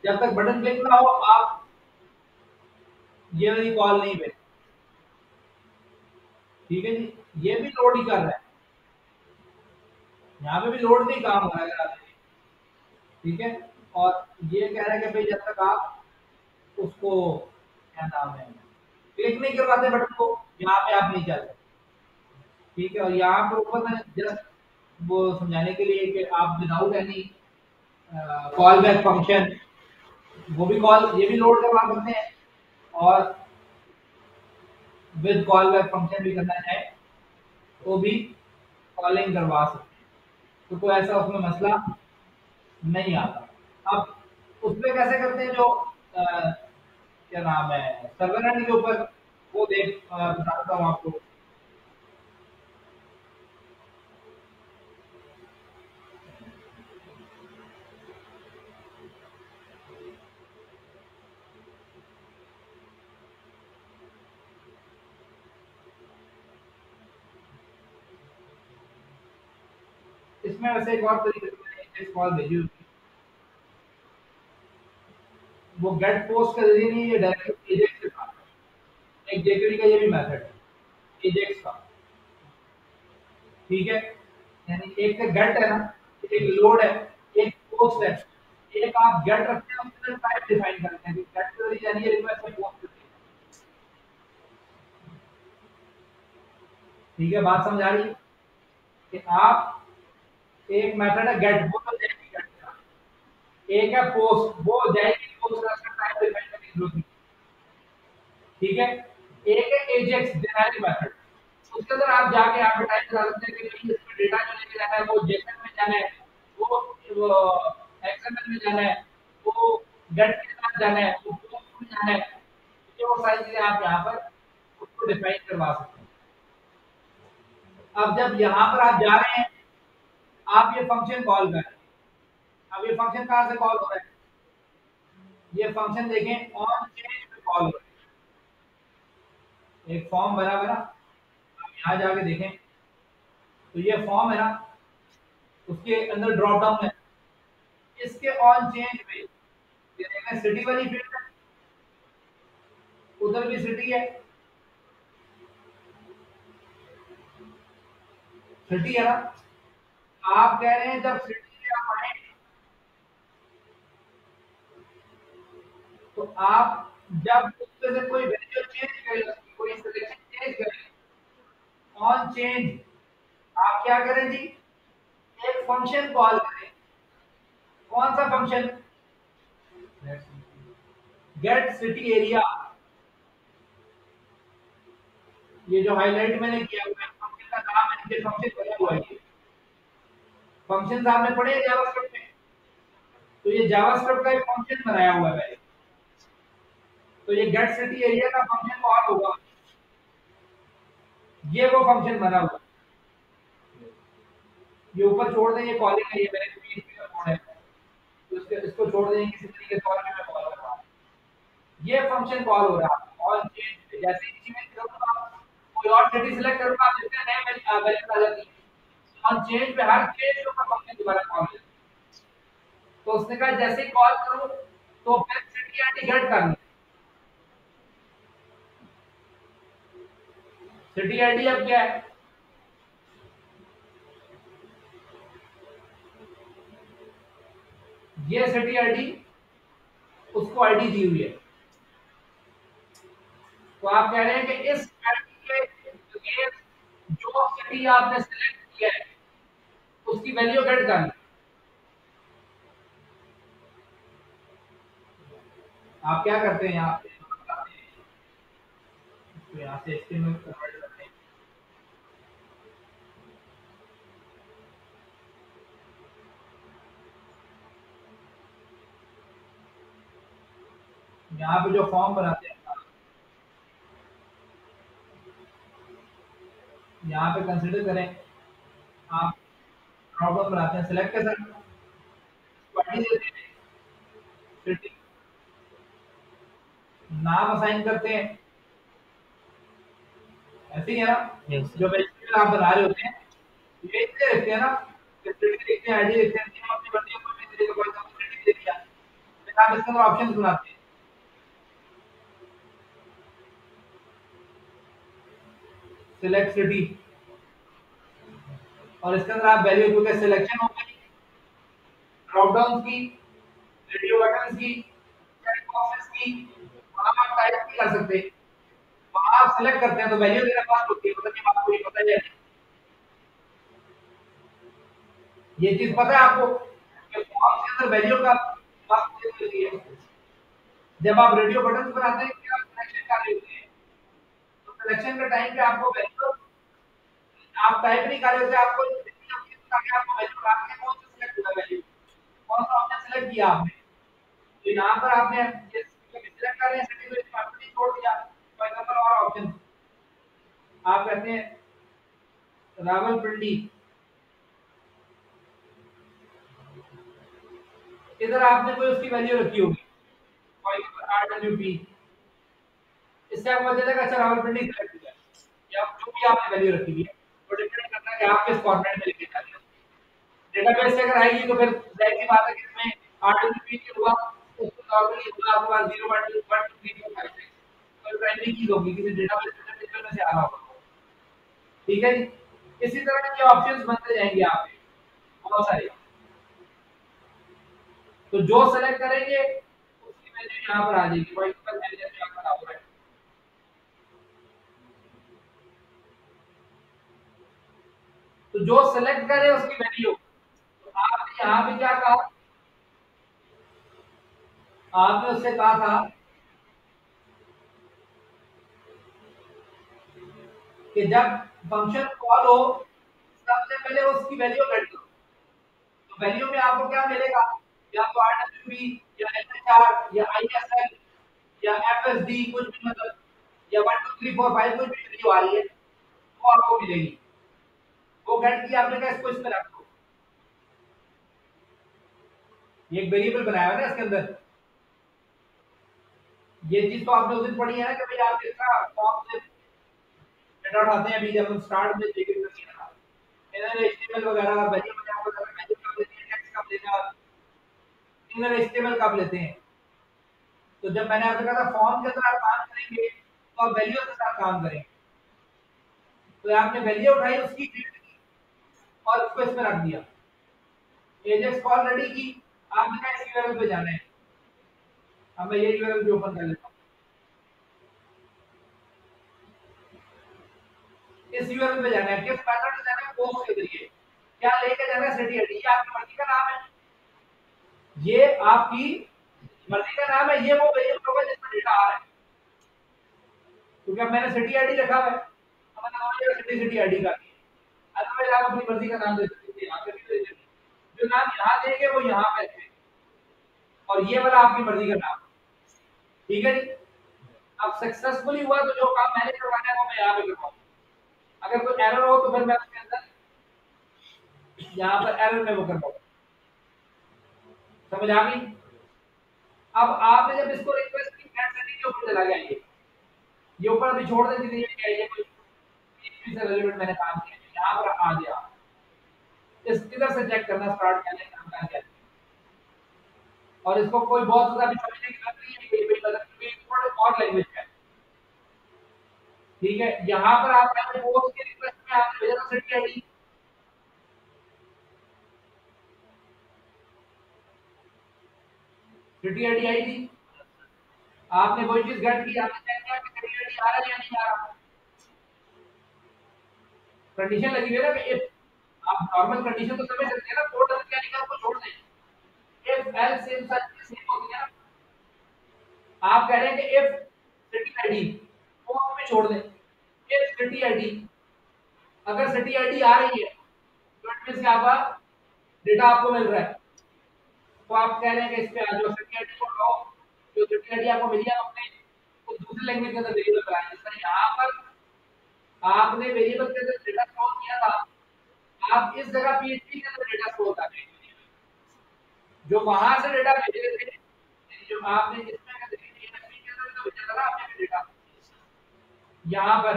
S1: जब तक बटन क्लिक ना हो आप ये वाली कॉल नहीं भेज। ठीक है जी, ये भी लोड ही कर रहा है, यहाँ पे भी लोड नहीं काम हो रहा है अगर आप देखें। ठीक है, और ये कह रहा है कि भाई जब तक आप उसको क्या नाम है क्लिक नहीं करवाते बटन को, यहाँ पे आप नहीं चल सकते। ठीक है, और यहाँ पर ऊपर मैंने जस्ट वो समझाने के लिए कि आप without any call back function वो भी कॉल ये भी लोड करवा सकते हैं, और विद कॉल बैक फंक्शन भी करना चाहे तो भी कॉलिंग करवा सकते हैं, तो कोई ऐसा उसमें मसला नहीं आता। अब उसमें कैसे करते हैं जो क्या नाम है सर्वर एंड के ऊपर, वो बताता हूँ आपको। इसमें वैसे एक और तरीके से मैंने एक कॉल भेजी हुई थी, वो गेट पोस्ट का जरिए नहीं, ये डायरेक्ट एजेक्स के साथ एक जेकेडी का ये भी मेथड है एजेक्स का। ठीक है, यानी एक का गेट है ना, एक लोड है, एक पोस्ट है, एक आप गेट रखते हैं उसके अंदर टाइप डिफाइन करते हैं कि गेट के जरिए यानी ये रिक्वेस्ट है पोस्ट करते हैं। ठीक है, बात समझ आ रही है कि आप एक मेथड है गेट, वो तो जाएगी गेट का, एक है पोस्ट, वो जाएगी पोस्ट का टाइप डिफाइन करने की जरूरत नहीं। ठीक है, एक है एजेक्स जेनेरिक मेथड, उसके अंदर आप जाके यहाँ पे टाइप करा सकते हैं कि भाई इसमें डेटा जो लेके जाना है वो जेसन में जाना है, वो एक्सएमएल में जाना है, वो गेट के साथ जाना है, वो पोस्ट में जाना है। ये वो सारी चीजें आप यहाँ पर उसको डिफाइन करवा सकते हैं। अब जब यहाँ पर आप जा रहे हैं, आप ये फंक्शन कॉल कर रहे हैं। अब ये फंक्शन कहाँ से कॉल हो रहा है? ये फंक्शन देखें ऑन चेंज पे कॉल हो रहा है। एक फॉर्म बना हुआ है ना, आप यहाँ जाके देखें तो ये फॉर्म है ना, उसके अंदर ड्रॉप डाउन है, इसके ऑन चेंज पे ये देखें सिटी वाली फील्ड है, उधर भी सिटी है, सिटी है ना। आप कह रहे हैं जब सिटी पे आप आए तो आप जब उसमें से कोई वैल्यू चेंज करें, कोई सिलेक्शन चेंज करें, ऑन चेंज आप क्या करें जी, एक फंक्शन कॉल करें। कौन सा फंक्शन? Gate city area. ये जो हाईलाइट मैंने किया हुआ है फंक्शन का नाम है, ये फंक्शन बना हुआ है। फंक्शन आपने पढ़े हैं जावास्क्रिप्ट में, तो ये जावास्क्रिप्ट का एक फंक्शन बनाया हुआ है। तो ये गेट सिटी एरिया का फंक्शन कॉल होगा, ये वो फंक्शन बना हुआ है। ये ऊपर छोड़ दें, ये कॉलिंग है, ये मेरे PHP का कोड है, तो इसको छोड़ दें किसी तरीके से और मैं कॉल कर रहा हूं। ये फंक्शन कॉल हो रहा है और चेंज पे, जैसे ही चेंज करूंगा कोई और सिटी सिलेक्ट करूंगा, आप देखते हैं नए वैल्यू आ जाती है और चेंज पे हर चेंज के ऊपर फंक्शन दोबारा कॉल होता है। तो उसने कहा जैसे ही कॉल करूं तो फिर सिटी आईडी गेट करनी, सिटी आईडी अब क्या है, ये सिटी आईडी उसको आईडी दी हुई है। तो आप कह रहे हैं कि इस आईडी के लिए जो सिटी आपने सिलेक्ट किया है उसकी वैल्यू गेट करनी। आप क्या करते हैं यहाँ पे, तो यहाँ से एचटीएमएल कन्वर्ट करते हैं, यहाँ पे जो फॉर्म बनाते हैं यहाँ पे कंसिडर करें, आप प्रॉब्लम बनाते हैं, सिलेक्ट कर सकते हैं, क्वालिटी देते हैं, फिर नाम असाइन करते हैं, ऐसे ही है ना।
S2: यस
S1: जो वेरिएबल आप बना रहे होते हैं ये इसलिए लिखते हैं ना, कि फिल्टर लिखते हैं, आईडी लिखते हैं, नेम अपनी मर्जी का कोई भी दे देगा, कोई सा फिल्टर दे दिया, फिर आप इसके अंदर ऑप्शंस बनाते हैं, सिलेक्ट सिटी, और इसके अंदर आप वैल्यू क्योंकि सिलेक्शन हो गई, ड्रॉप डाउन की, रेडियो बटन्स की, चेक बॉक्सेस की, वहां आप टाइप नहीं कर सकते, वहां आप सिलेक्ट करते हैं तो वैल्यू मेरे पास होती है, पता नहीं आपको ये पता है, ये चीज पता है आपको कि फॉर्म के अंदर वैल्यू का बात होती है। जब आप रेडियो बटन बनाते हैं क्या सिलेक्शन कर रहे होते हैं, तो सिलेक्शन के टाइम पे आपको वैल्यू आप टाइप नहीं कर रहे होते, आपको ताकि आपको वैल्यू आपने कौन सा सिलेक्ट हुआ वैल्यू, कौन सा ऑप्शन सिलेक्ट किया आपने, तो यहाँ पर आपने ये सिलेक्ट कर रहे हैं सिटी को इसमें आपने छोड़ दिया, फॉर एग्जांपल और ऑप्शन आप कहते हैं रावलपिंडी, इधर आपने कोई उसकी वैल्यू रखी होगी, फॉर एग्जांपल RWP, इससे आपको पता चलेगा अच्छा रावलपिंडी सिलेक्ट किया, या जो भी आपने वैल्यू रखी हुई है, वो डिपेंड करता है कि आप किस फॉर्मेट में लिखे जा रहे हैं। डेटाबेस से अगर आएगी तो फिर जाहिर सी बात है कि इसमें RWP की होगा, उसको नॉर्मली होगा आपके पास 0.12345 कोई प्राइमरी की होगी किसी डेटाबेस टेबल में से आ रहा होगा, ठीक है जी। इसी तरह के ऑप्शंस बनते जाएंगे आपके बहुत सारे, तो जो सेलेक्ट करेंगे उसकी वैल्यू यहाँ पर आ जाएगी, फॉर एग्जांपल मैंने जैसे यहाँ पर हुआ है, तो जो सेलेक्ट करे उसकी वैल्यू, तो आपने यहाँ पे क्या कहा, आपने उससे कहा था कि जब फंक्शन कॉल हो सबसे पहले उसकी वैल्यू गेट करो, तो वैल्यू में आपको क्या मिलेगा, या तो आरडब्ल्यूबी या एचएचआर या आईएसएल या एफएसडी कुछ भी, मतलब या 1 2 3 4 5 कुछ भी वैल्यू आ रही है वो आपको मिलेगी, वो गेट की आपने कहा इसको इसमें रख दो, ये एक वेरिएबल बनाया है ना इसके अंदर, ये चीज तो आपने उस दिन पढ़ी है ना कि भाई आप किस तरह फॉर्म से डेटा उठाते हैं, अभी जब हम स्टार्ट में देखते हैं इनर एचटीएमएल वगैरह वेरिएबल यहाँ पर वैल्यू कब लेते हैं, टेक्स्ट कब लेते हैं, इनर एचटीएमएल कब लेते हैं, तो जब मैंने आपसे कहा था फॉर्म के अंदर आप काम करेंगे तो आप वैल्यू के साथ काम करेंगे, तो आपने वैल्यू उठाई उसकी रीड की और उसको इसमें रख दिया, एजेक्स कॉल रेडी की, आपने कहा इस यूआरएल पे जाना है, अब मैं ये यूआरएल भी ओपन कर लेता हूँ, इस यूआरएल पे जाना है, किस मेथड से जाना है, पोस्ट के जरिए, क्या लेके जाना है, सिटी आईडी, ये आपकी मर्जी का नाम है, ये आपकी मर्जी का नाम है, ये वो वेरिएबल होगा जिसमें डेटा आ रहा है, क्योंकि अब मैंने सिटी आईडी रखा हुआ है, अब मैंने नाम लिया सिटी सिटी आईडी का, अदरवाइज आप अपनी मर्जी का नाम दे सकते हैं, यहाँ पे भी दे सकते हैं, जो नाम यहाँ देंगे वो यहाँ पे है, और ये वाला आपकी मर्जी का नाम, ठीक है जी। अब सक्सेसफुली हुआ तो जो काम मैंने करवाना है वो मैं यहाँ पे करवाऊँ, अगर कोई एरर हो तो फिर मैं उसके अंदर यहाँ पर एरर में वो करवाऊँ, समझ आ गई। अब आपने जब इसको रिक्वेस्ट की फ्रेंड सेटिंग के ऊपर चला गया, ये ऊपर अभी छोड़ दें कि ये कोई PHP से रिलेटेड मैंने काम किया, यहाँ पर आ गया, इस किधर से चेक करना स्टार्ट करने का काम कर, और इसको कोई बहुत ज्यादा भी समझने की जरूरत नहीं है कि कोई मतलब कोई थोड़ा और लैंग्वेज है, ठीक है। यहाँ पर आप पहले पोस्ट के रिक्वेस्ट में आपने भेजा था city ID, city ID I थी, आपने कोई चीज गेट की, आपने चेक किया कि सिटी आईडी आ रहा है या नहीं आ रहा, कंडीशन लगी हुई है ना कि इफ, आप नॉर्मल कंडीशन तो समझ सकते हैं ना, कोड क्या लिखा है उसको छोड़ दें, if else same such same होती है ना, आप कह रहे हैं कि इफ सिटी आईडी को आप में छोड़ दें, इफ सिटी आईडी, अगर सिटी आईडी आ रही है तो इट मींस क्या आपका डेटा आपको मिल रहा है, तो आप कह रहे हैं कि इस पे आ जाओ सिटी आईडी को हटाओ, जो सिटी आईडी आपको मिली है अपने तो दूसरी लैंग्वेज के अंदर वेरिएबल बनाया, जिस तरह यहाँ पर आपने वेरिएबल के अंदर डेटा स्टोर किया था, आप इस जगह पीएचपी के अंदर डेटा स्टोर कर रहे हैं, जो वहां से डेटा भेजे थे, जो आपने इसमें के अंदर तो भेजा था ना आपने डेटा, यहाँ पर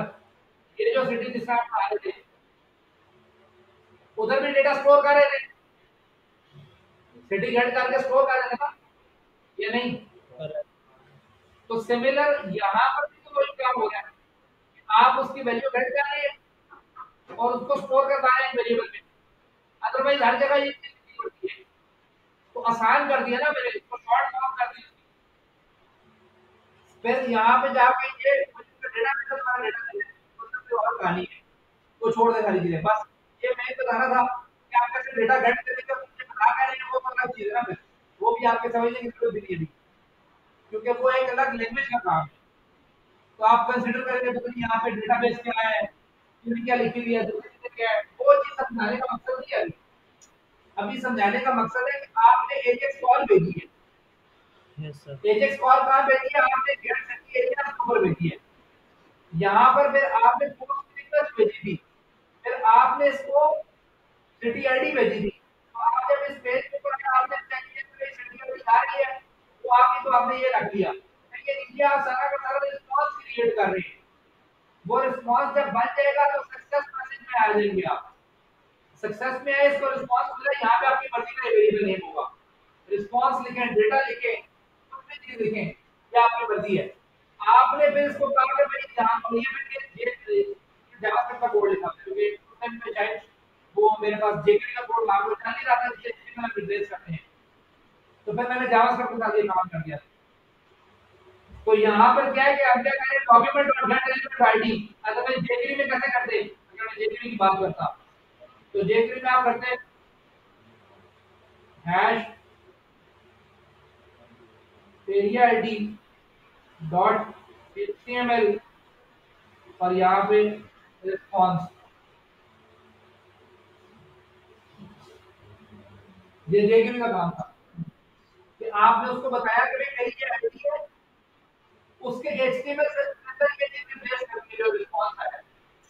S1: ये जो सिटी जिसका आप आ रहे थे उधर भी डेटा स्टोर कर रहे थे, सिटी गेट करके स्टोर कर रहे थे ना, ये नहीं, तो सिमिलर यहाँ पर भी तो वही काम हो गया, आप उसकी वैल्यू गेट कर रहे हैं और उसको स्टोर कर पा रहे हैं वेरिएबल में, अदरवाइज हर जगह ये चीज नहीं होती है, तो आसान कर दिया ना मैंने, इसको शॉर्ट फॉर्म कर दिया, फिर यहाँ पे जाके ये डेटा में तुम्हारा डेटा है, तो सबसे और कहानी है, वो छोड़ दे सारी चीजें, बस ये मैं बताना था कि आपका सिर्फ डेटा गेट करने का मुझे बता कर रहे हैं वो अलग चीज है ना, फिर वो भी आपके समझने की जरूरत नहीं है, क्योंकि वो एक अलग लैंग्वेज का काम है, तो आप कंसीडर करेंगे तो यहाँ पे डेटाबेस क्या है, इसमें क्या लिखी हुई है, दूसरी चीजें क्या है, वो चीज समझाने का मकसद नहीं है, अभी समझाने का मकसद है कि आपने एजेक्स कॉल भेजी है,
S2: यस सर,
S1: एजेक्स कॉल कहाँ भेजी है, आपने गेट सिटी एरिया नंबर भेजी है, यहाँ पर फिर आपने पोस्ट रिक्वेस्ट भेजी थी, फिर आपने इसको सिटी आईडी भेजी थी, तो आप जब इस पेज के ऊपर आपने चेक किया तो ये सिटी आईडी आ रही है, तो आपकी तो आपने ये रख दिया, तो ये देखिए आप सारा का सारा रिस्पॉन्स क्रिएट कर रहे हैं, वो रिस्पॉन्स जब बन जाएगा तो सक्सेस मैसेज में आ जाएंगे आप, सक्सेस में आए इसको रिस्पॉन्स मिला, यहाँ पे आपकी मर्जी का वेरिएबल नेम होगा, रिस्पॉन्स लिखें डेटा लिखें, चीज लिखें, ये आपकी मर्जी है। आपने फिर इसको कहा कि भाई जहाँ और ये जावास्क्रिप्ट का कोड लिखा क्योंकि उस टाइम पे शायद वो मेरे पास जेकेवी का कोड लागू चल नहीं रहा था जिसे HTML रिप्लेस करते हैं, तो फिर मैंने जावास्क्रिप्ट के साथ ये काम कर दिया। तो यहाँ पर क्या है कि आप क्या करें, डॉक्यूमेंट और गेट एलिमेंट आईडी, अदरवाइज जेकेवी में कैसे करते हैं, अगर मैं जेकेवी की बात करता तो जेकेवी में आप करते हैं hash area ID dot HTML और यहाँ पे रिस्पॉन्स, ये जेकेवी का काम था कि आपने उसको बताया कि भाई मेरी ये आईडी है, उसके एचटीएमएल से अंदर ये चीज रिप्लेस करके जो रिस्पॉन्स है,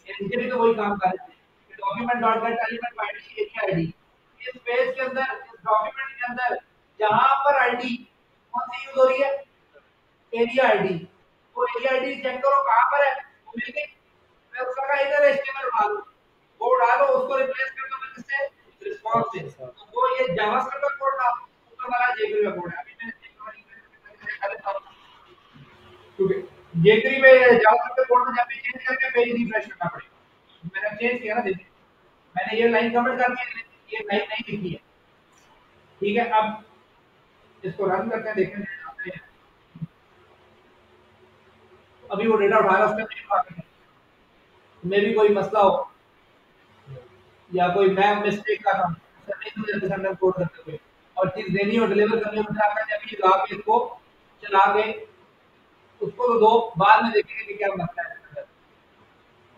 S1: जेकेवी तो वही काम कर रहे हैं कि document dot gate element ID area ID, इस पेज के अंदर इस डॉक्यूमेंट के अंदर जहां पर आईडी कौन सी यूज हो रही है, एरिया आईडी, तो एरिया आईडी चेक करो कहां पर है, वो मिल गई, मैं उसका का इधर एचटीएमएल उठा लो, वो डालो उसको रिप्लेस कर दो किससे, रिस्पांस से, तो वो ये जावास्क्रिप्ट का कोड था, ऊपर वाला जेक्वेरी का कोड है। अभी मैं क्योंकि जेक्वेरी में जावास्क्रिप्ट का कोड में जब भी चेंज करके पेज रिफ्रेश करना पड़ेगा, मैंने चेंज किया ना, देखिए मैंने ये लाइन कमेंट कर दी, ये लाइन नहीं लिखी है, ठीक है। अब इसको रन करके देखें, अभी वो डेटा उठा रहा है, उसका नहीं उठा रहा है, मे भी कोई मसला हो या कोई मैं मिस्टेक कर रहा हूँ, नहीं तो जल्दी से अंदर कोड करते हुए और चीज देनी हो डिलीवर करनी हो, मुझे आपने अभी ला के इसको चला के उसको तो दो, बाद में देखेंगे कि क्या मसला है,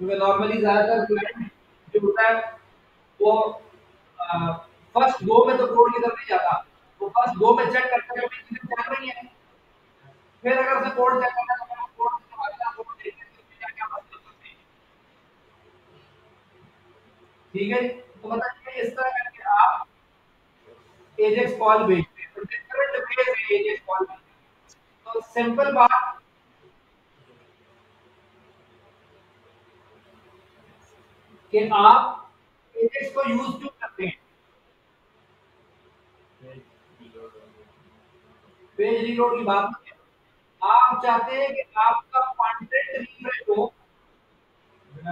S1: क्योंकि नॉर्मली ज्यादातर क्लाइंट जो होता है वो फर्स्ट गो में तो कोड की तरफ नहीं जाता, वो फर्स्ट गो में चेक करता है कि चीजें चल रही है, फिर अगर उसे कोड चेक करना है तो कोड से वाला कोड देखते हैं कि क्या क्या मसले होते हैं, ठीक है। तो मतलब इस तरह करके आप एजेक्स कॉल भेजते हैं, तो डिफरेंट वे से एजेक्स कॉल भेजते हैं, तो सिंपल बात कि आप एजेक्स को यूज क्यों करते हैं, पेज रीलोड की बात नहीं है, आप चाहते हैं कि आपका कंटेंट रिफ्रेश हो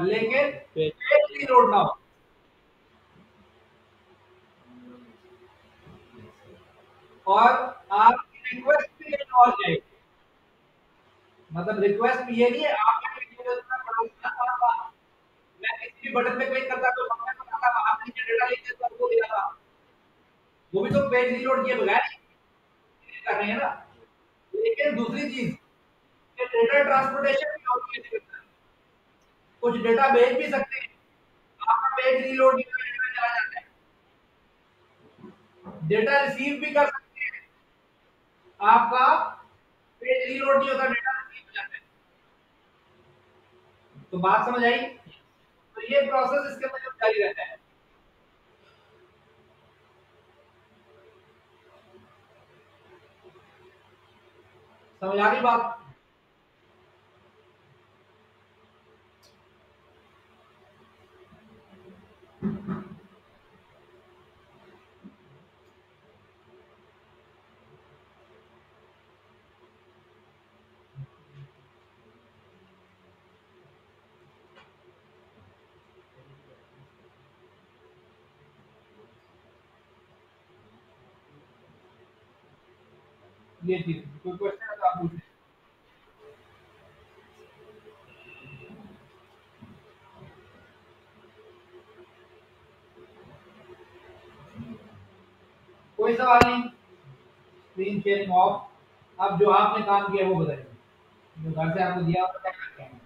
S1: लेकिन पेज रीलोड ना हो, और आपकी रिक्वेस्ट भी कहीं और जाए, मतलब रिक्वेस्ट ये नहीं है आपके मैं किसी भी बटन पे क्लिक करता तो सामने को आता वहां से डेटा लिख देता वो ले जाता, वो भी तो पेज रीलोड किए बगैर कर रहे हैं ना। लेकिन दूसरी चीज कि डेटा ट्रांसपोर्टेशन भी होती है, कुछ डेटा भेज भी सकते हैं, आपका पेज रीलोड नहीं होगा, डेटा चला जाता है, डेटा रिसीव भी कर सकते हैं, आपका पेज रीलोड नहीं होता, डेटा रिसीव हो जाता है, तो बात समझ आई, तो ये प्रोसेस इसके अंदर जारी रहता है, समझ आ गई बात। ये चीज कोई क्वेश्चन है तो आप पूछें। कोई सवाल नहीं, स्क्रीन शेयरिंग ऑफ, अब जो आपने काम किया वो बताइए, जो घर से आपको दिया वो क्या करते हैं।